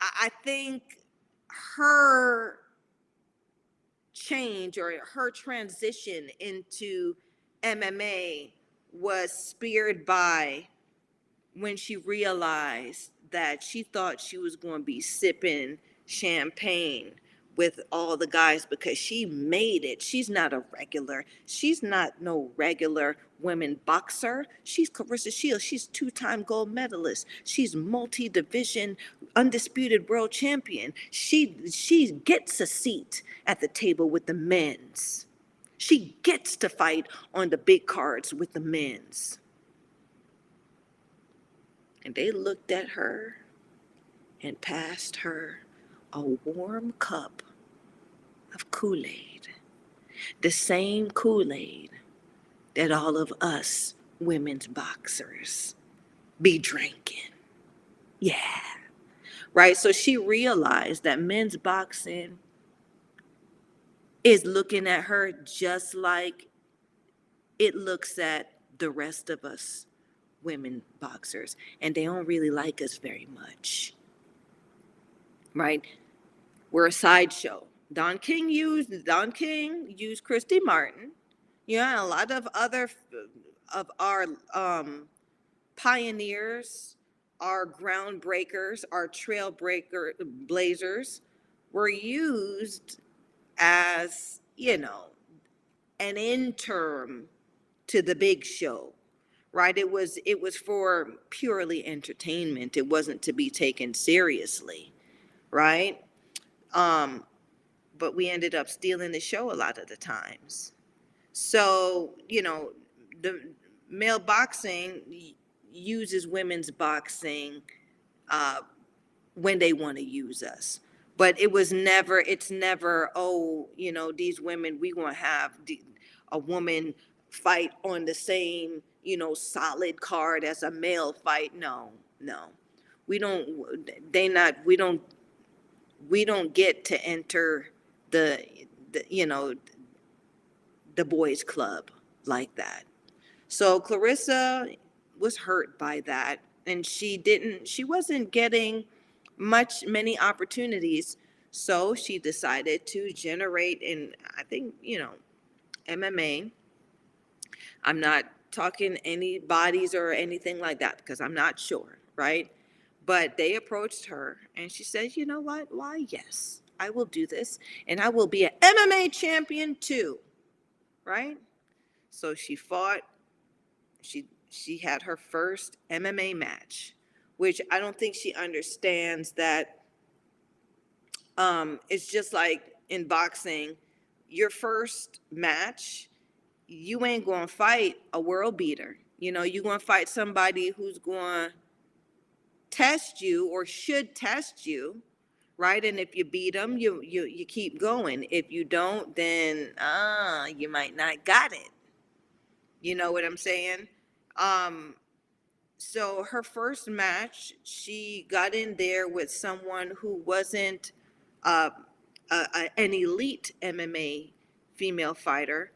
I think her change, or her transition into MMA, was speared by when she realized that she thought she was going to be sipping champagne with all the guys, because she made it. She's not no regular women boxer. She's Clarissa Shields. She's two-time gold medalist. She's multi-division undisputed world champion. She gets a seat at the table with the men's. She gets to fight on the big cards with the men's. And they looked at her and passed her a warm cup of Kool-Aid. The same Kool-Aid that all of us women's boxers be drinking. Yeah. Right? So she realized that men's boxing is looking at her just like it looks at the rest of us women boxers, and they don't really like us very much, right? We're a sideshow. Don King used Christy Martin, and a lot of other of our pioneers, our groundbreakers, our blazers were used as an interim to the big show, right? It was for purely entertainment. It wasn't to be taken seriously, right? But we ended up stealing the show a lot of the times. So, the male boxing uses women's boxing uh, when they want to use us. But it's never, oh, these women, we going to have a woman fight on the same, solid card as a male fight. No, no. We don't, we don't get to enter the the boys club like that. So Clarissa was hurt by that, and she wasn't getting many opportunities. So she decided to generate, and I think, MMA. I'm not talking any bodies or anything like that because I'm not sure, right? But they approached her and she said, you know what? Why, yes, I will do this and I will be an MMA champion too, right? So she fought, she had her first MMA match, which I don't think she understands that it's just like in boxing, your first match, you ain't going to fight a world beater. You're going to fight somebody who's going to test you or should test you, right? And if you beat them, you keep going. If you don't, then you might not got it. You know what I'm saying? So her first match, she got in there with someone who wasn't uh, an elite MMA female fighter,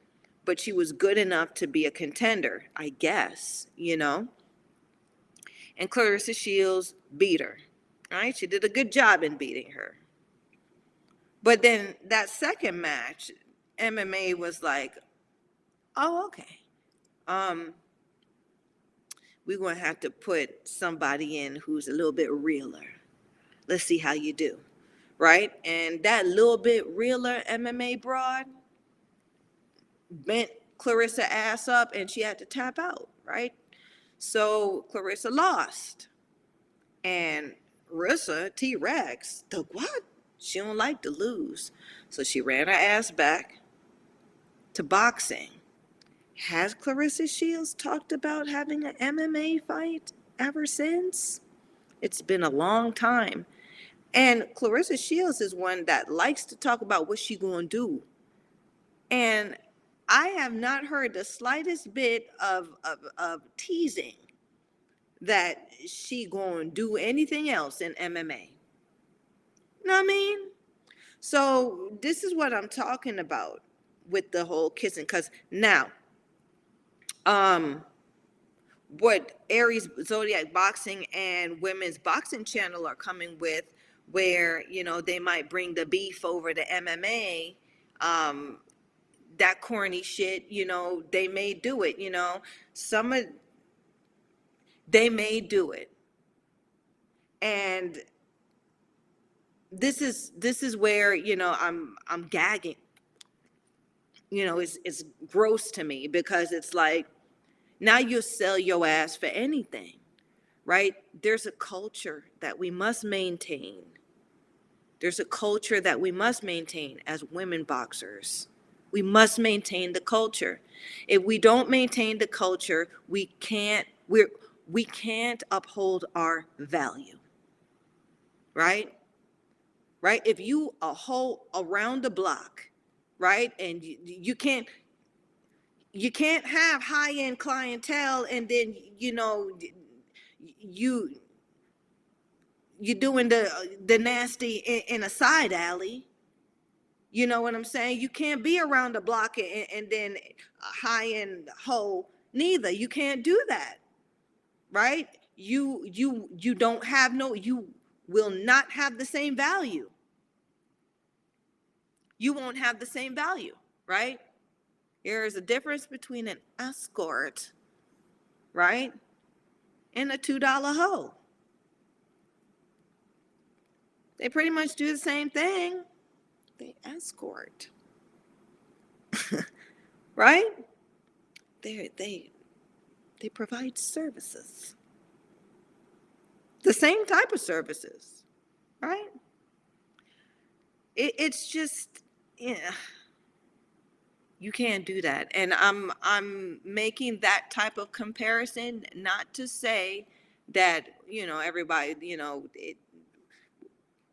but she was good enough to be a contender, I guess. And Clarissa Shields beat her. All right, she did a good job in beating her. But then that second match, MMA was like, oh, okay. We're going to have to put somebody in who's a little bit realer. Let's see how you do, right? And that little bit realer MMA broad bent Clarissa ass up and she had to tap out, right? So Clarissa lost. And Rissa, T-Rex, the what? She don't like to lose. So she ran her ass back to boxing. Has Clarissa Shields talked about having an MMA fight ever since? It's been a long time. And Clarissa Shields is one that likes to talk about what she gonna do. And I have not heard the slightest bit of teasing that she gonna do anything else in MMA. Know what I mean? So this is what I'm talking about with the whole kissing. Because now, what Aries Zodiac Boxing and Women's Boxing Channel are coming with, where they might bring the beef over to MMA, that corny shit, they may do it. They may do it, and this is where I'm gagging. It's gross to me because it's like, now you sell your ass for anything, right? There's a culture that we must maintain. There's a culture that we must maintain as women boxers. We must maintain the culture. If we don't maintain the culture, we can't uphold our value, right? Right? If you a whole around the block, right, and you can't have high-end clientele, and then you're doing the nasty in a side alley. You know what I'm saying? You can't be around the block and then a high-end hoe neither. You can't do that, right? You don't have you will not have the same value. You won't have the same value, right? There is a difference between an escort, right, and a $2 hoe. They pretty much do the same thing. They escort, right? They provide services, the same type of services, right? It's just, yeah. You can't do that. And I'm making that type of comparison, not to say that, everybody,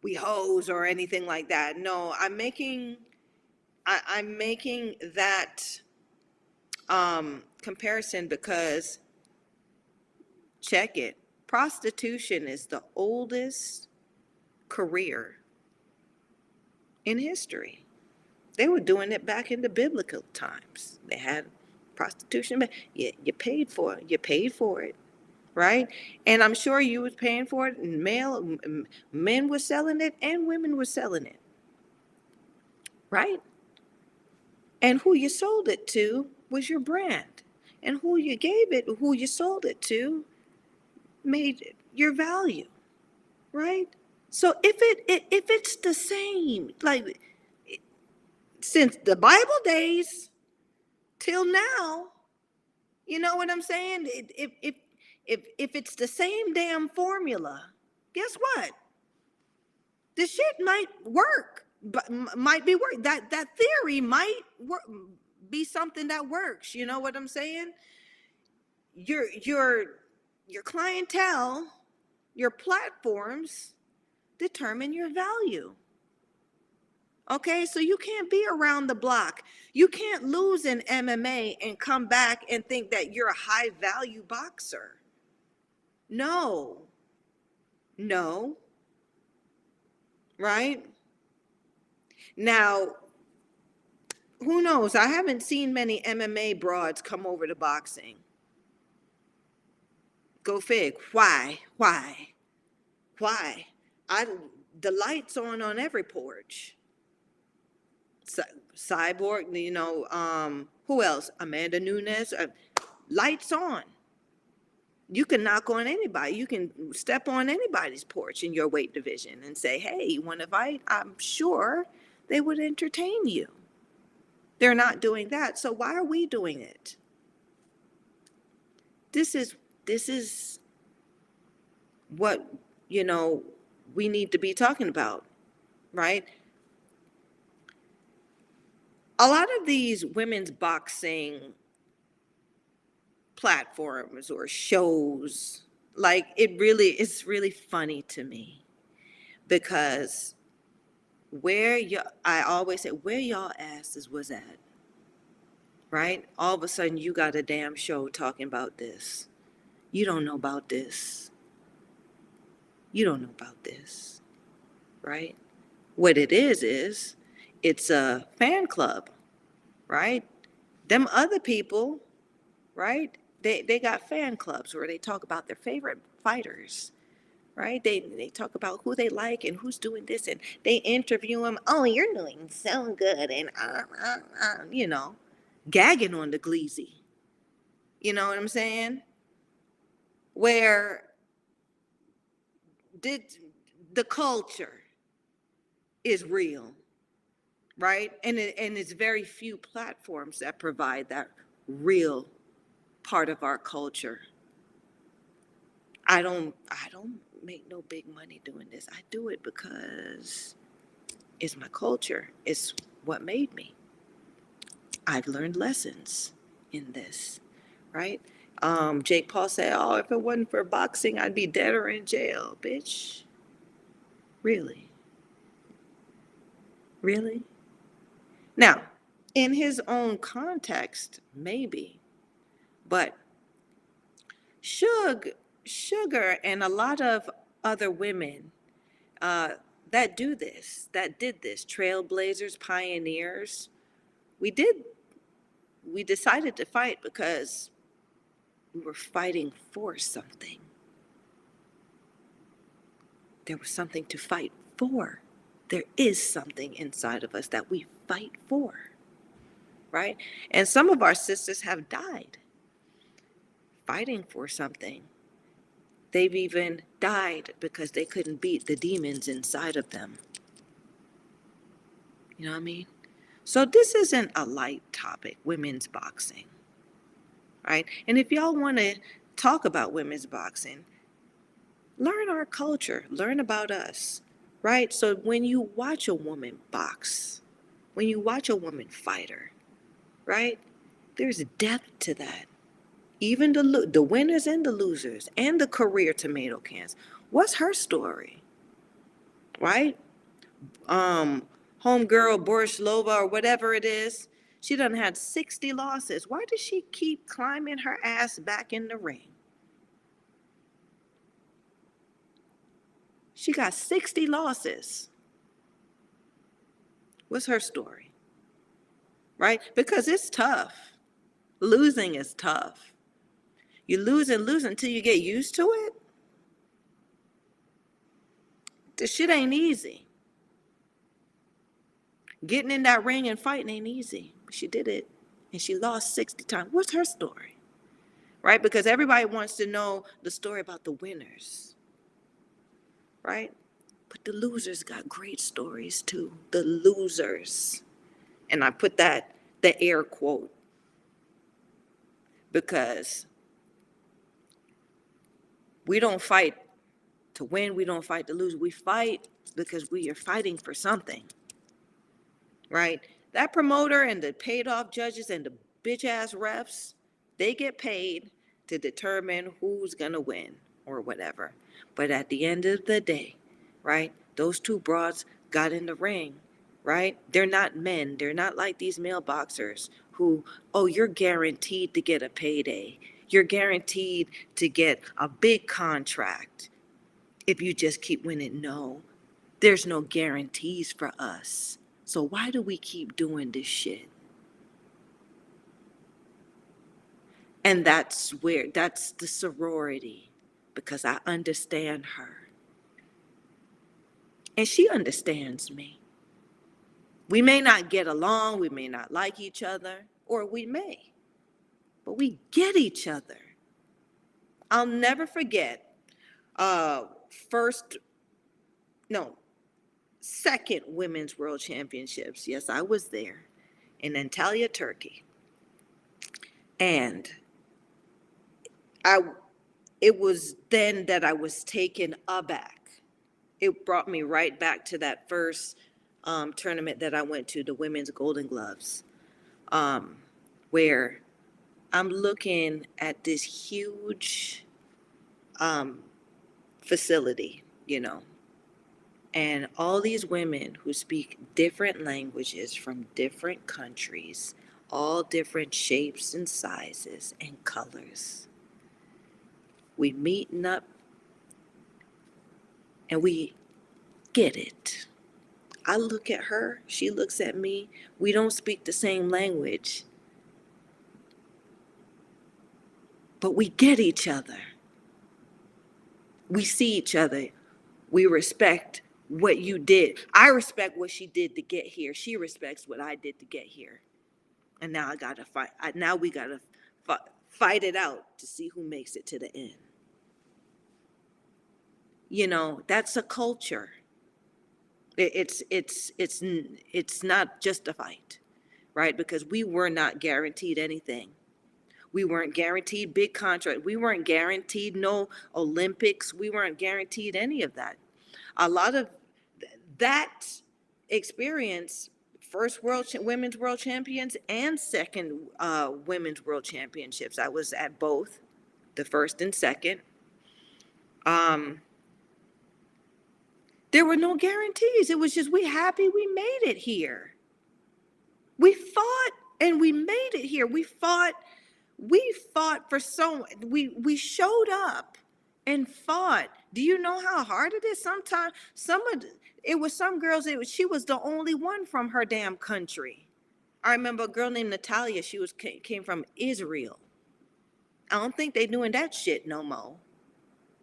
we hoes or anything like that. No, I'm making that comparison because, check it, prostitution is the oldest career in history. They were doing it back in the biblical times. They had prostitution, but you paid for it. You paid for it, right? And I'm sure you was paying for it, and men were selling it and women were selling it, right? And who you sold it to was your brand. And who you gave it, who you sold it to, made your value, right? So if it's the same, like since the Bible days till now, you know what I'm saying? If it's the same damn formula, guess what? This shit might work, but might be work. That theory might work, be something that works. You know what I'm saying? Your clientele, your platforms determine your value. Okay, so you can't be around the block. You can't lose in MMA and come back and think that you're a high value boxer. No. No. Right? Now, who knows? I haven't seen many MMA broads come over to boxing. Go fig. Why? The lights on every porch. Cyborg, who else? Amanda Nunes. Lights on. You can knock on anybody. You can step on anybody's porch in your weight division and say, hey, you want to fight? I'm sure they would entertain you. They're not doing that. So why are we doing it? This is what, we need to be talking about, right? A lot of these women's boxing platforms or shows, like it's really funny to me because I always say, where y'all asses was at, right? All of a sudden you got a damn show talking about this. You don't know about this. You don't know about this, right? What it is it's a fan club, right? Them other people, right? They got fan clubs where they talk about their favorite fighters, right? They talk about who they like and who's doing this, and they interview them. Oh, you're doing so good, and gagging on the gleezy. You know what I'm saying? Where the culture is real, right? And it's very few platforms that provide that real part of our culture. I don't make no big money doing this. I do it because it's my culture. It's what made me. I've learned lessons in this, right? Jake Paul said, oh, if it wasn't for boxing, I'd be dead or in jail. Bitch, really? Really? Now, in his own context, maybe, but Sugar and a lot of other women that did this, trailblazers, pioneers, we decided to fight because we were fighting for something. There was something to fight for. There is something inside of us that we fight for, right? And some of our sisters have died fighting for something. They've even died because they couldn't beat the demons inside of them. You know what I mean? So this isn't a light topic, women's boxing, right? And if y'all want to talk about women's boxing, learn our culture, learn about us, right? So when you watch a woman box, when you watch a woman fighter, right? There's depth to that. Even the winners and the losers and the career tomato cans. What's her story, right? Homegirl Borislova or whatever it is, she done had 60 losses. Why does she keep climbing her ass back in the ring? She got 60 losses. What's her story? Right? Because it's tough. Losing is tough. You lose and lose until you get used to it. This shit ain't easy. Getting in that ring and fighting ain't easy. She did it, and she lost 60 times. What's her story? Right? Because everybody wants to know the story about the winners. Right? But the losers got great stories too. The losers. And I put that, the air quote, because we don't fight to win. We don't fight to lose. We fight because we are fighting for something. Right? That promoter and the paid off judges and the bitch ass refs, they get paid to determine who's gonna win or whatever. But at the end of the day, right, those two broads got in the ring, right? They're not men. They're not like these male boxers who, oh, you're guaranteed to get a payday. You're guaranteed to get a big contract if you just keep winning. No, there's no guarantees for us. So why do we keep doing this shit? And that's the sorority, because I understand her. And she understands me. We may not get along, we may not like each other, or we may, but we get each other. I'll never forget second Women's World Championships. Yes, I was there in Antalya, Turkey. And it was then that I was taken aback. It brought me right back to that first tournament that I went to, the Women's Golden Gloves, where I'm looking at this huge facility, and all these women who speak different languages from different countries, all different shapes and sizes and colors. We meeting up and we get it. I look at her, she looks at me. We don't speak the same language, but we get each other. We see each other. We respect what you did. I respect what she did to get here. She respects what I did to get here. And now I gotta fight. Now we gotta fight it out to see who makes it to the end. That's a culture. It's not just a fight, right? Because we were not guaranteed anything. We weren't guaranteed big contract. We weren't guaranteed no Olympics. We weren't guaranteed any of that. A lot of that experience, first women's world champions and second women's world championships. I was at both, the first and second. There were no guarantees. It was just, we happy we made it here. We fought and we made it here. We fought for we showed up and fought. Do you know how hard it is? Sometimes some girls, she was the only one from her damn country. I remember a girl named Natalia, came from Israel. I don't think they doing that shit no more.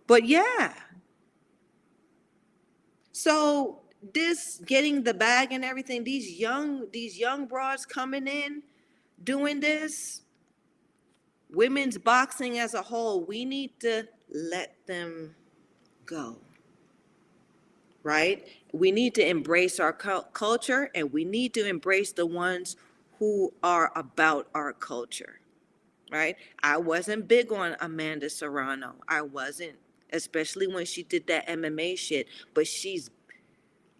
But yeah. So this getting the bag and everything, these young broads coming in, doing this, women's boxing as a whole, we need to let them go, right? We need to embrace our culture, and we need to embrace the ones who are about our culture, right? I wasn't big on Amanda Serrano. I wasn't, especially when she did that MMA shit, but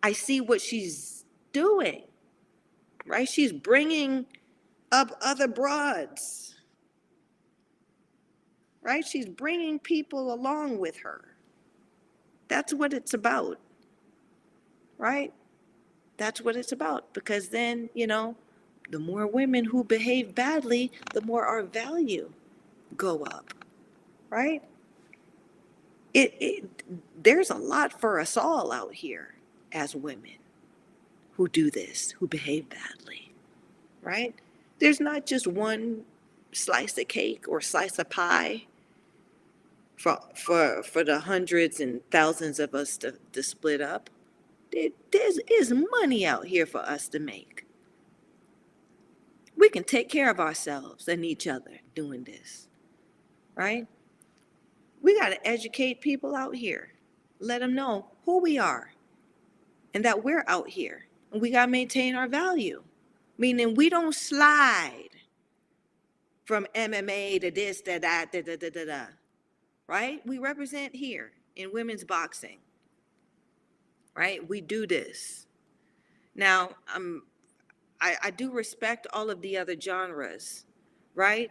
I see what she's doing, right? She's bringing of other broads, right? She's bringing people along with her. That's what it's about, right? That's what it's about. Because then, the more women who behave badly, the more our value go up, right? There's a lot for us all out here as women who do this, who behave badly, right? There's not just one slice of cake or slice of pie for the hundreds and thousands of us to split up. There's money out here for us to make. We can take care of ourselves and each other doing this, right? We got to educate people out here. Let them know who we are and that we're out here. And we got to maintain our value, meaning we don't slide from MMA to this, to that, da, da, da, da, da, right? We represent here in women's boxing, right? We do this. Now, I do respect all of the other genres, right?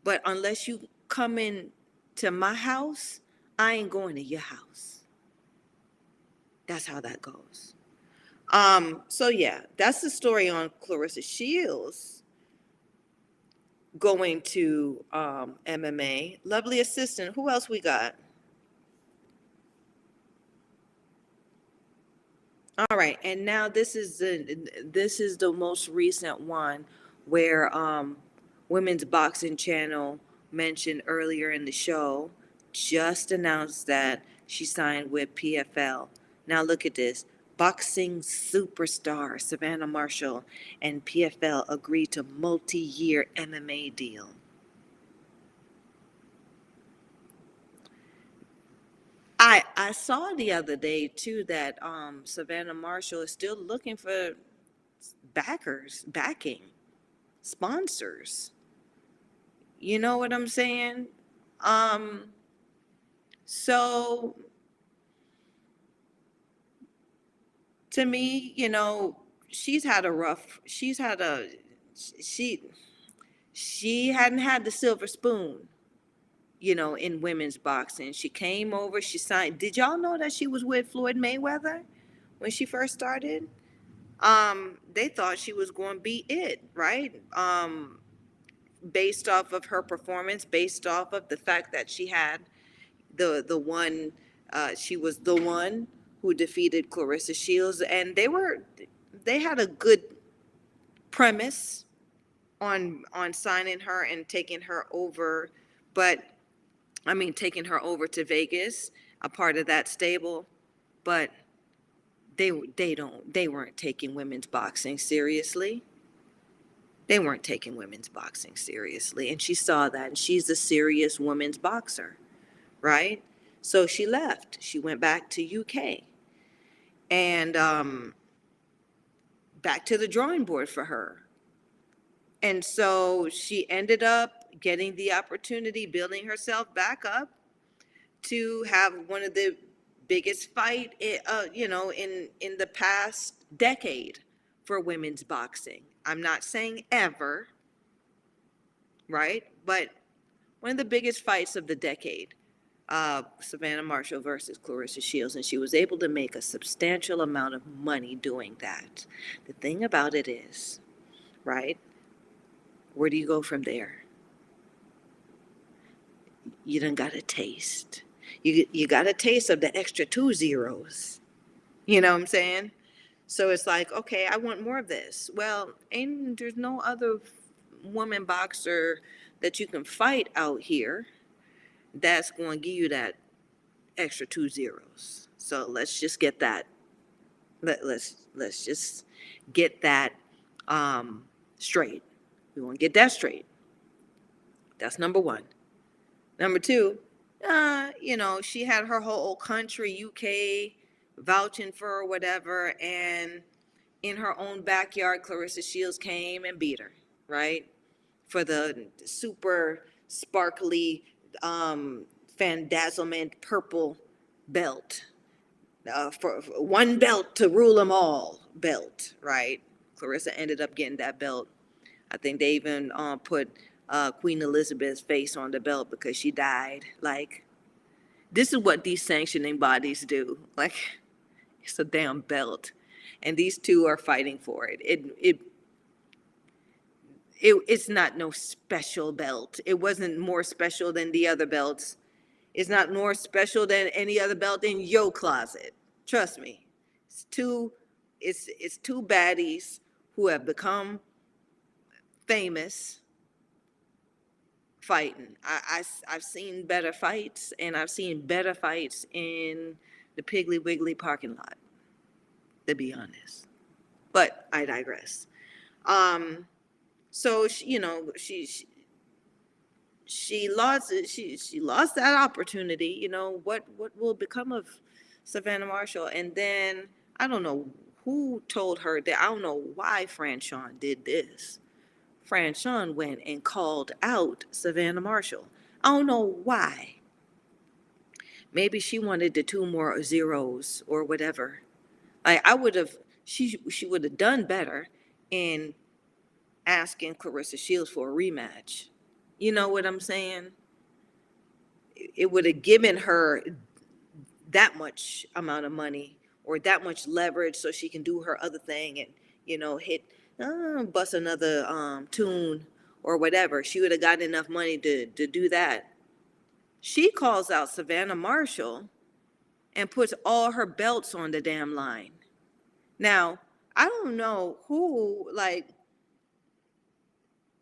But unless you come in to my house, I ain't going to your house. That's how that goes. So yeah, that's the story on Clarissa Shields going to MMA. Lovely assistant. Who else we got? All right, and now this is the most recent one where Women's Boxing Channel mentioned earlier in the show just announced that she signed with PFL. Now look at this. Boxing superstar Savannah Marshall and PFL agreed to multi-year MMA deal. I saw the other day too that Savannah Marshall is still looking for backing, sponsors. You know what I'm saying? So to me, she hadn't had the silver spoon, in women's boxing. She came over, she signed. Did y'all know that she was with Floyd Mayweather when she first started? They thought she was going to be it, right? Based off of her performance, based off of the fact that she had the one, she was the one who defeated Clarissa Shields, and they had a good premise on signing her and taking her over, taking her over to Vegas, a part of that stable, but they weren't taking women's boxing seriously. They weren't taking women's boxing seriously, and she saw that, and she's a serious women's boxer, right? So she left. She went back to UK, and back to the drawing board for her. And so she ended up getting the opportunity, building herself back up to have one of the biggest fight, in the past decade for women's boxing. I'm not saying ever, right? But one of the biggest fights of the decade, Savannah Marshall versus Clarissa Shields, and she was able to make a substantial amount of money doing that. The thing about it is, right, where do you go from there? You done got a taste. You got a taste of the extra 2 zeros. You know what I'm saying? So it's like, okay, I want more of this. Well, there's no other woman boxer that you can fight out here that's going to give you that extra 2 zeros. So let's just get that. Let's just get that straight. We want to get that straight. That's number one. Number two, she had her whole country, UK, vouching for her, whatever, and in her own backyard, Clarissa Shields came and beat her, right? For the super sparkly, fandazzlement purple belt. For one belt to rule them all belt, right? Clarissa ended up getting that belt I think they even put Queen Elizabeth's face on the belt because she died. Like, this is what these sanctioning bodies do. Like, it's a damn belt, and these two are fighting for it. It's not no special belt. It wasn't more special than the other belts. It's not more special than any other belt in your closet. Trust me. It's two baddies who have become famous fighting. I've seen better fights, and I've seen better fights in the Piggly Wiggly parking lot, to be honest. But I digress. So she lost that opportunity. What will become of Savannah Marshall? And then I don't know who told her that. I don't know why Franchon did this. Franchon went and called out Savannah Marshall. I don't know why. Maybe she wanted the two more zeros or whatever. I would have. She would have done better in asking Clarissa Shields for a rematch. You know what I'm saying? It would have given her that much amount of money or that much leverage so she can do her other thing and, hit, bust another tune or whatever. She would have gotten enough money to do that. She calls out Savannah Marshall and puts all her belts on the damn line. Now, I don't know who, like,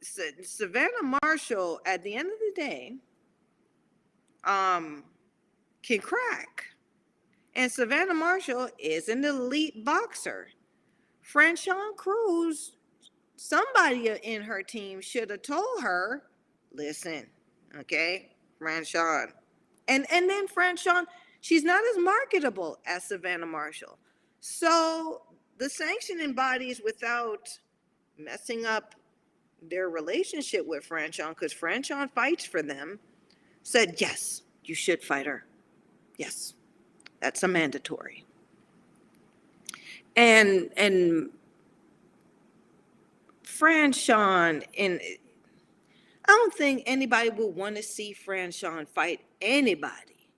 Savannah Marshall, at the end of the day, can crack. And Savannah Marshall is an elite boxer. Franchon Cruz, somebody in her team should have told her, listen, okay, Franchon. And then Franchon, she's not as marketable as Savannah Marshall. So the sanctioning bodies, without messing up their relationship with Franchon, because Franchon fights for them, said, yes, you should fight her. Yes, that's a mandatory. And Franchon, and I don't think anybody would want to see Franchon fight anybody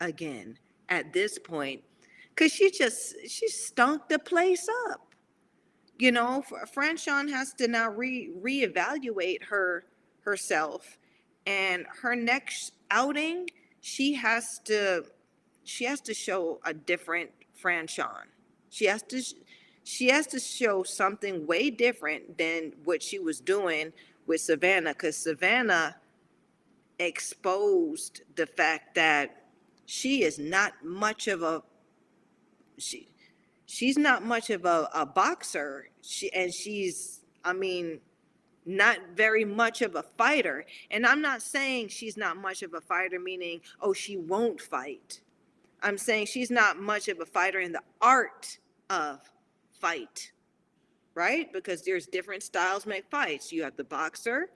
again at this point, because she stunk the place up. Franchon has to now reevaluate herself, and her next outing, she has to show a different Franchon. She has to show something way different than what she was doing with Savannah, because Savannah exposed the fact that she is not much of a she's not much of a boxer. She's not very much of a fighter. And I'm not saying she's not much of a fighter, meaning, oh, she won't fight. I'm saying she's not much of a fighter in the art of fight, right? Because there's different styles make fights. You have the boxer,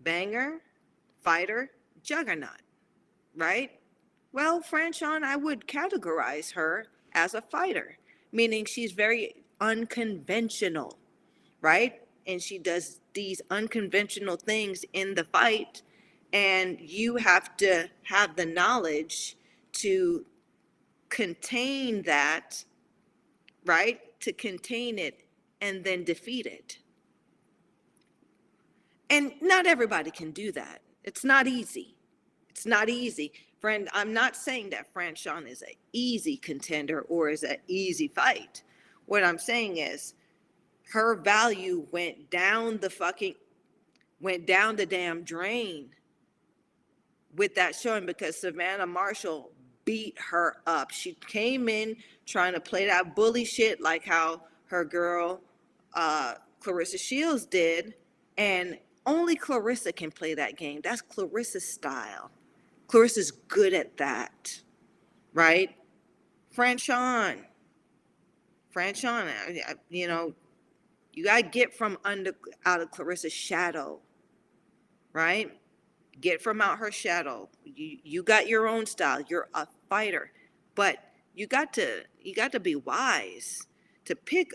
banger, fighter, juggernaut, right? Well, Franchon, I would categorize her as a fighter, meaning she's very unconventional, right? And she does these unconventional things in the fight, and you have to have the knowledge to contain that, right? To contain it and then defeat it. And not everybody can do that. It's not easy. It's not easy. Friend, I'm not saying that Franchon is an easy contender or is an easy fight. What I'm saying is her value went down the damn drain with that showing, because Savannah Marshall beat her up. She came in trying to play that bully shit like how her girl Clarissa Shields did, and only Clarissa can play that game. That's Clarissa's style. Clarissa's good at that, right? Franchon, you gotta get from out of Clarissa's shadow, right? Get from out her shadow. You got your own style. You're a fighter, but you got to be wise to pick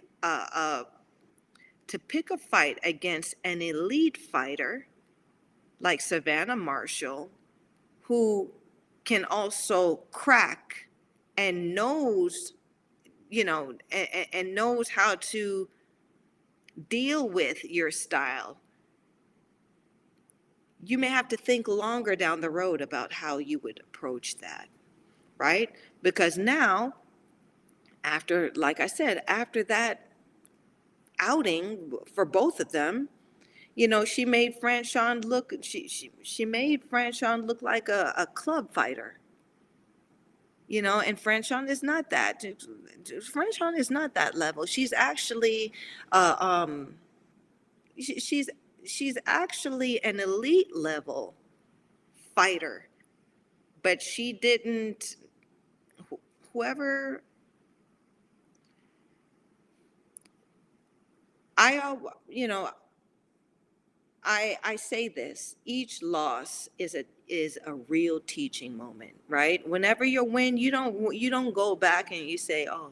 to pick a fight against an elite fighter like Savannah Marshall, who can also crack and knows, and knows how to deal with your style, you may have to think longer down the road about how you would approach that, right? Because now, after, like I said, after that outing for both of them, she made Franchon look, she made Franchon look like a club fighter, and Franchon is not that. Franchon is not that level. She's actually, uh, um, she's she's actually an elite level fighter, but she didn't. Whoever I, I say this: each loss is a real teaching moment, right? Whenever you win, you don't go back and you say, "Oh,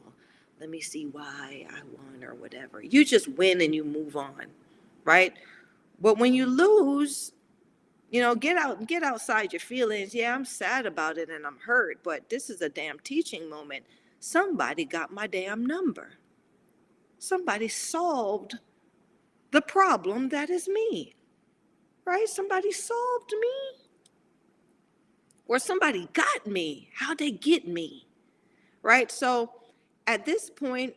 let me see why I won," or whatever. You just win and you move on, right? But when you lose, get outside your feelings. Yeah, I'm sad about it and I'm hurt, but this is a damn teaching moment. Somebody got my damn number. Somebody solved the problem that is me, right? Somebody solved me, or somebody got me. How'd they get me, right? So at this point,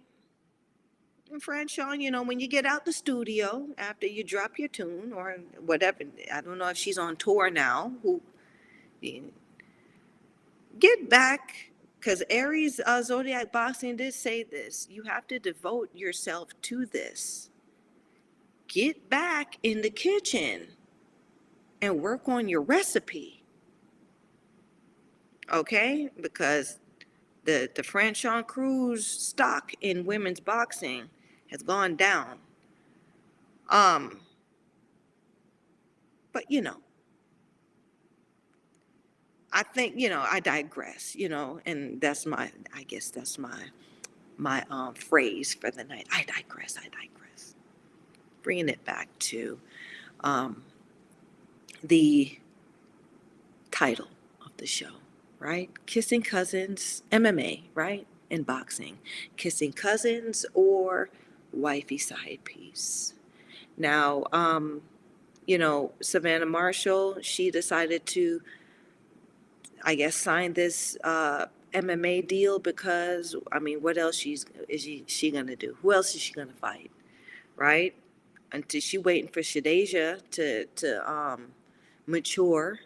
Franchon, when you get out the studio after you drop your tune or whatever, I don't know if she's on tour now, get back, because Aries Zodiac Boxing did say this: you have to devote yourself to this. Get back in the kitchen and work on your recipe, okay? Because the Franchon Cruz stock in women's boxing has gone down. But I think, I digress, and I guess that's my phrase for the night. I digress. Bringing it back to the title of the show, right? Kissing Cousins, MMA, right? In boxing. Kissing Cousins or Wifey Side Piece. Now, Savannah Marshall, she decided to, I guess, sign this MMA deal because, what else is she gonna do? Who else is she gonna fight, right? Until she waiting for Shadeja to mature.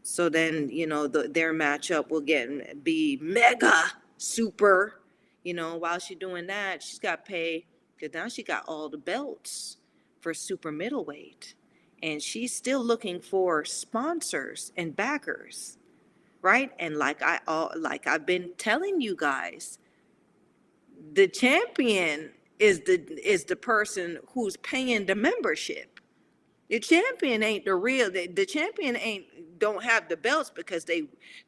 So then, their matchup will be mega super. While she's doing that, she's got to pay, because now she got all the belts for super middleweight. And she's still looking for sponsors and backers, right? And like I've been telling you guys, the champion is the person who's paying the membership. The champion ain't the champion don't have the belts because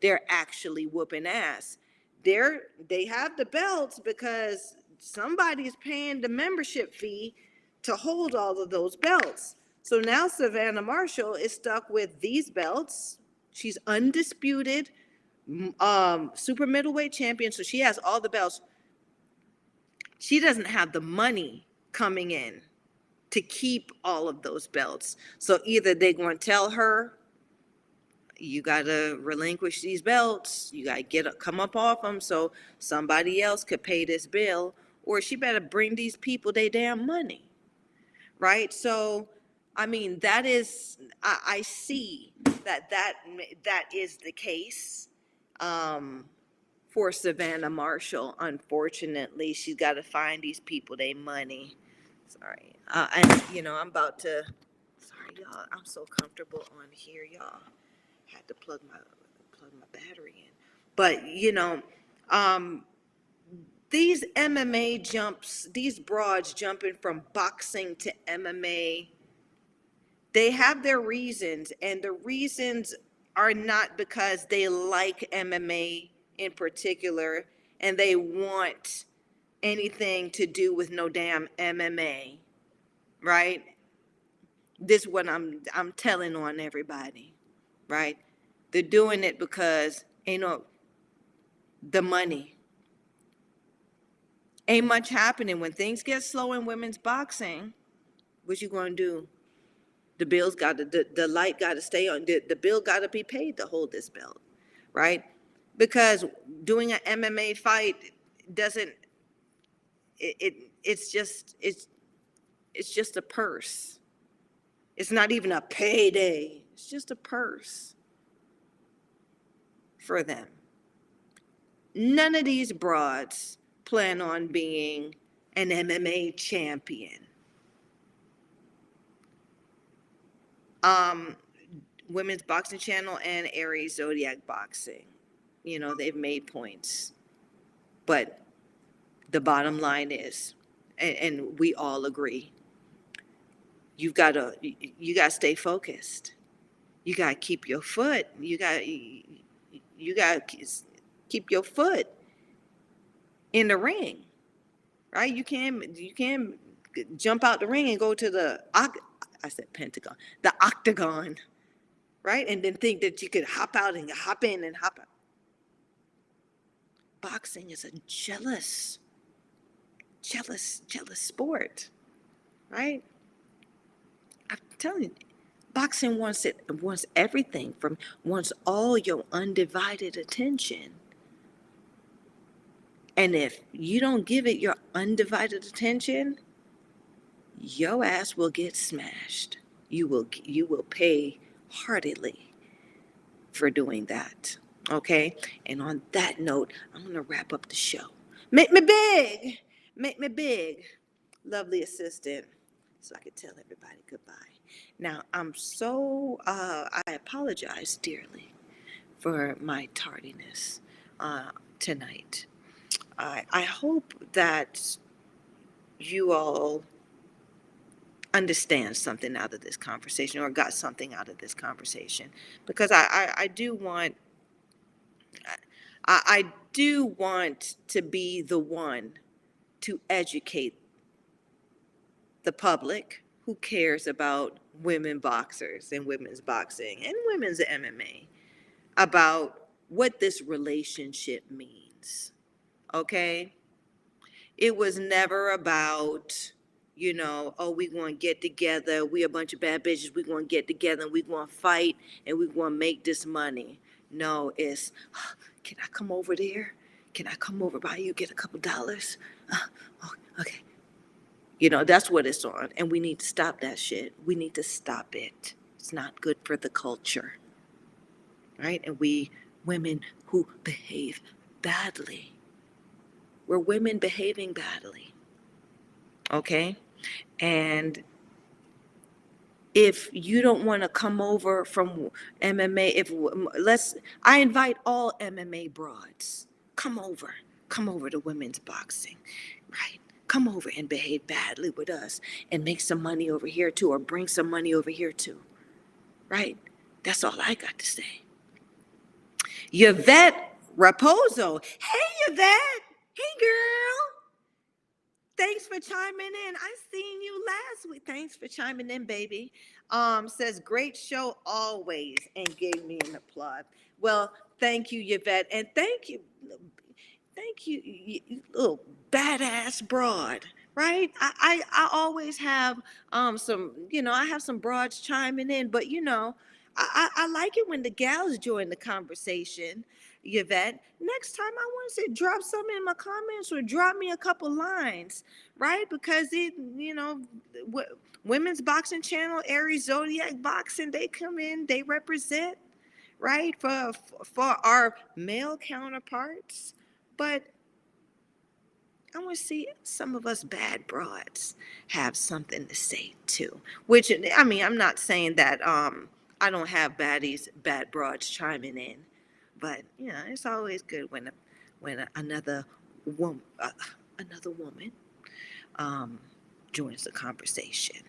they're actually whooping ass. They have the belts because somebody's paying the membership fee to hold all of those belts. So now Savannah Marshall is stuck with these belts. She's undisputed super middleweight champion, so she has all the belts. She doesn't have the money coming in to keep all of those belts. So either they're going to tell her, you got to relinquish these belts, you got to come up off them so somebody else could pay this bill, or she better bring these people their damn money, right? So, that is, I see that is the case for Savannah Marshall. Unfortunately, she's got to find these people their money. Sorry. And, I'm about to, sorry, y'all. I'm so comfortable on here, y'all. Had to plug my battery in. But, these MMA jumps, these broads jumping from boxing to MMA, they have their reasons. And the reasons are not because they like MMA in particular and they want anything to do with no damn MMA. right? This is what I'm telling on everybody, right? They're doing it because the money. Ain't much happening when things get slow in women's boxing. What you gonna do? The bills got to the light got to stay on. The bill got to be paid to hold this belt, right? Because doing an MMA fight doesn't it's just a purse. It's not even a payday. It's just a purse for them. None of these broads plan on being an MMA champion. Women's Boxing Channel and Aries Zodiac Boxing, they've made points. But the bottom line is, and we all agree, you gotta stay focused. You gotta keep your foot. You gotta keep your foot in the ring, right? You can't jump out the ring and go to the pentagon, the octagon, right? And then think that you could hop out and hop in and hop out. Boxing is a jealous sport, right? I'm telling you, boxing wants everything wants all your undivided attention. And if you don't give it your undivided attention, your ass will get smashed. You will pay heartily for doing that. Okay? And on that note, I'm going to wrap up the show. Make me big. Make me big. Lovely assistant. So I could tell everybody goodbye. Now, I apologize dearly for my tardiness tonight. I hope that you all understand something out of this conversation or got something out of this conversation, because I do want to be the one to educate the public who cares about women boxers and women's boxing and women's MMA about what this relationship means. Okay? It was never about, we going to get together. We a bunch of bad bitches. We going to get together and we going to fight and we going to make this money. No, it's, can I come over there? Can I come over by you, get a couple dollars? Okay. That's what it's on. And we need to stop that shit. We need to stop it. It's not good for the culture. Right? And we women who behave badly. We're women behaving badly. Okay? And if you don't want to come over from MMA, I invite all MMA broads. Come over to women's boxing, right? Come over and behave badly with us and make some money over here too, or bring some money over here too, right? That's all I got to say. Yvette Raposo. Hey, Yvette. Hey, girl. Thanks for chiming in. I seen you last week. Thanks for chiming in, baby. Says, great show always, and gave me an applaud. Well, thank you, Yvette. And thank you, you little badass broad, right? I always have some, I have some broads chiming in, but I like it when the gals join the conversation, Yvette. Next time I want to say drop something in my comments or drop me a couple lines, right? Because Women's Boxing Channel, Aries Zodiac Boxing, they come in, they represent, right, for our male counterparts. But I want to see some of us bad broads have something to say too. Which, I mean, I'm not saying that I don't have bad broads chiming in, but it's always good when another woman joins the conversation.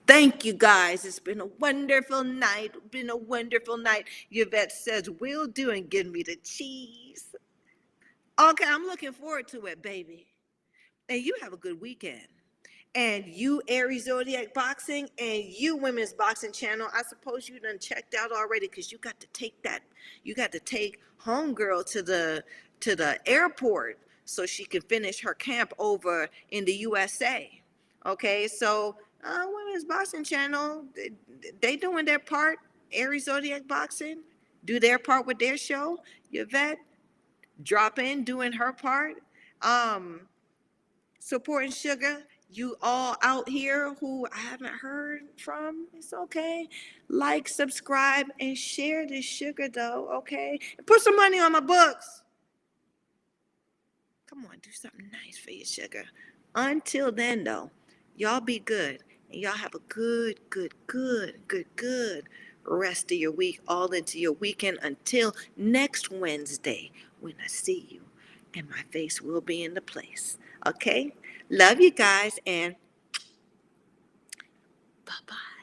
Thank you, guys. It's been a wonderful night. Yvette says, will do, and give me the cheese. Okay, I'm looking forward to it, baby. And you have a good weekend. And you Aries Zodiac Boxing and you Women's Boxing Channel, I suppose you done checked out already because you got to take that, you got to take homegirl to the airport so she can finish her camp over in the USA. Okay, so Women's Boxing Channel, they doing their part. Aries Zodiac Boxing do their part with their show. Yvette drop in doing her part. Um, Supporting Sugar. You all out here who I haven't heard from, it's okay. Like, subscribe, and share this sugar though, okay? And put some money on my books. Come on, do something nice for your sugar. Until then though, y'all be good. And y'all have a good rest of your week, all into your weekend until next Wednesday when I see you and my face will be in the place. Okay? Love you guys and bye-bye.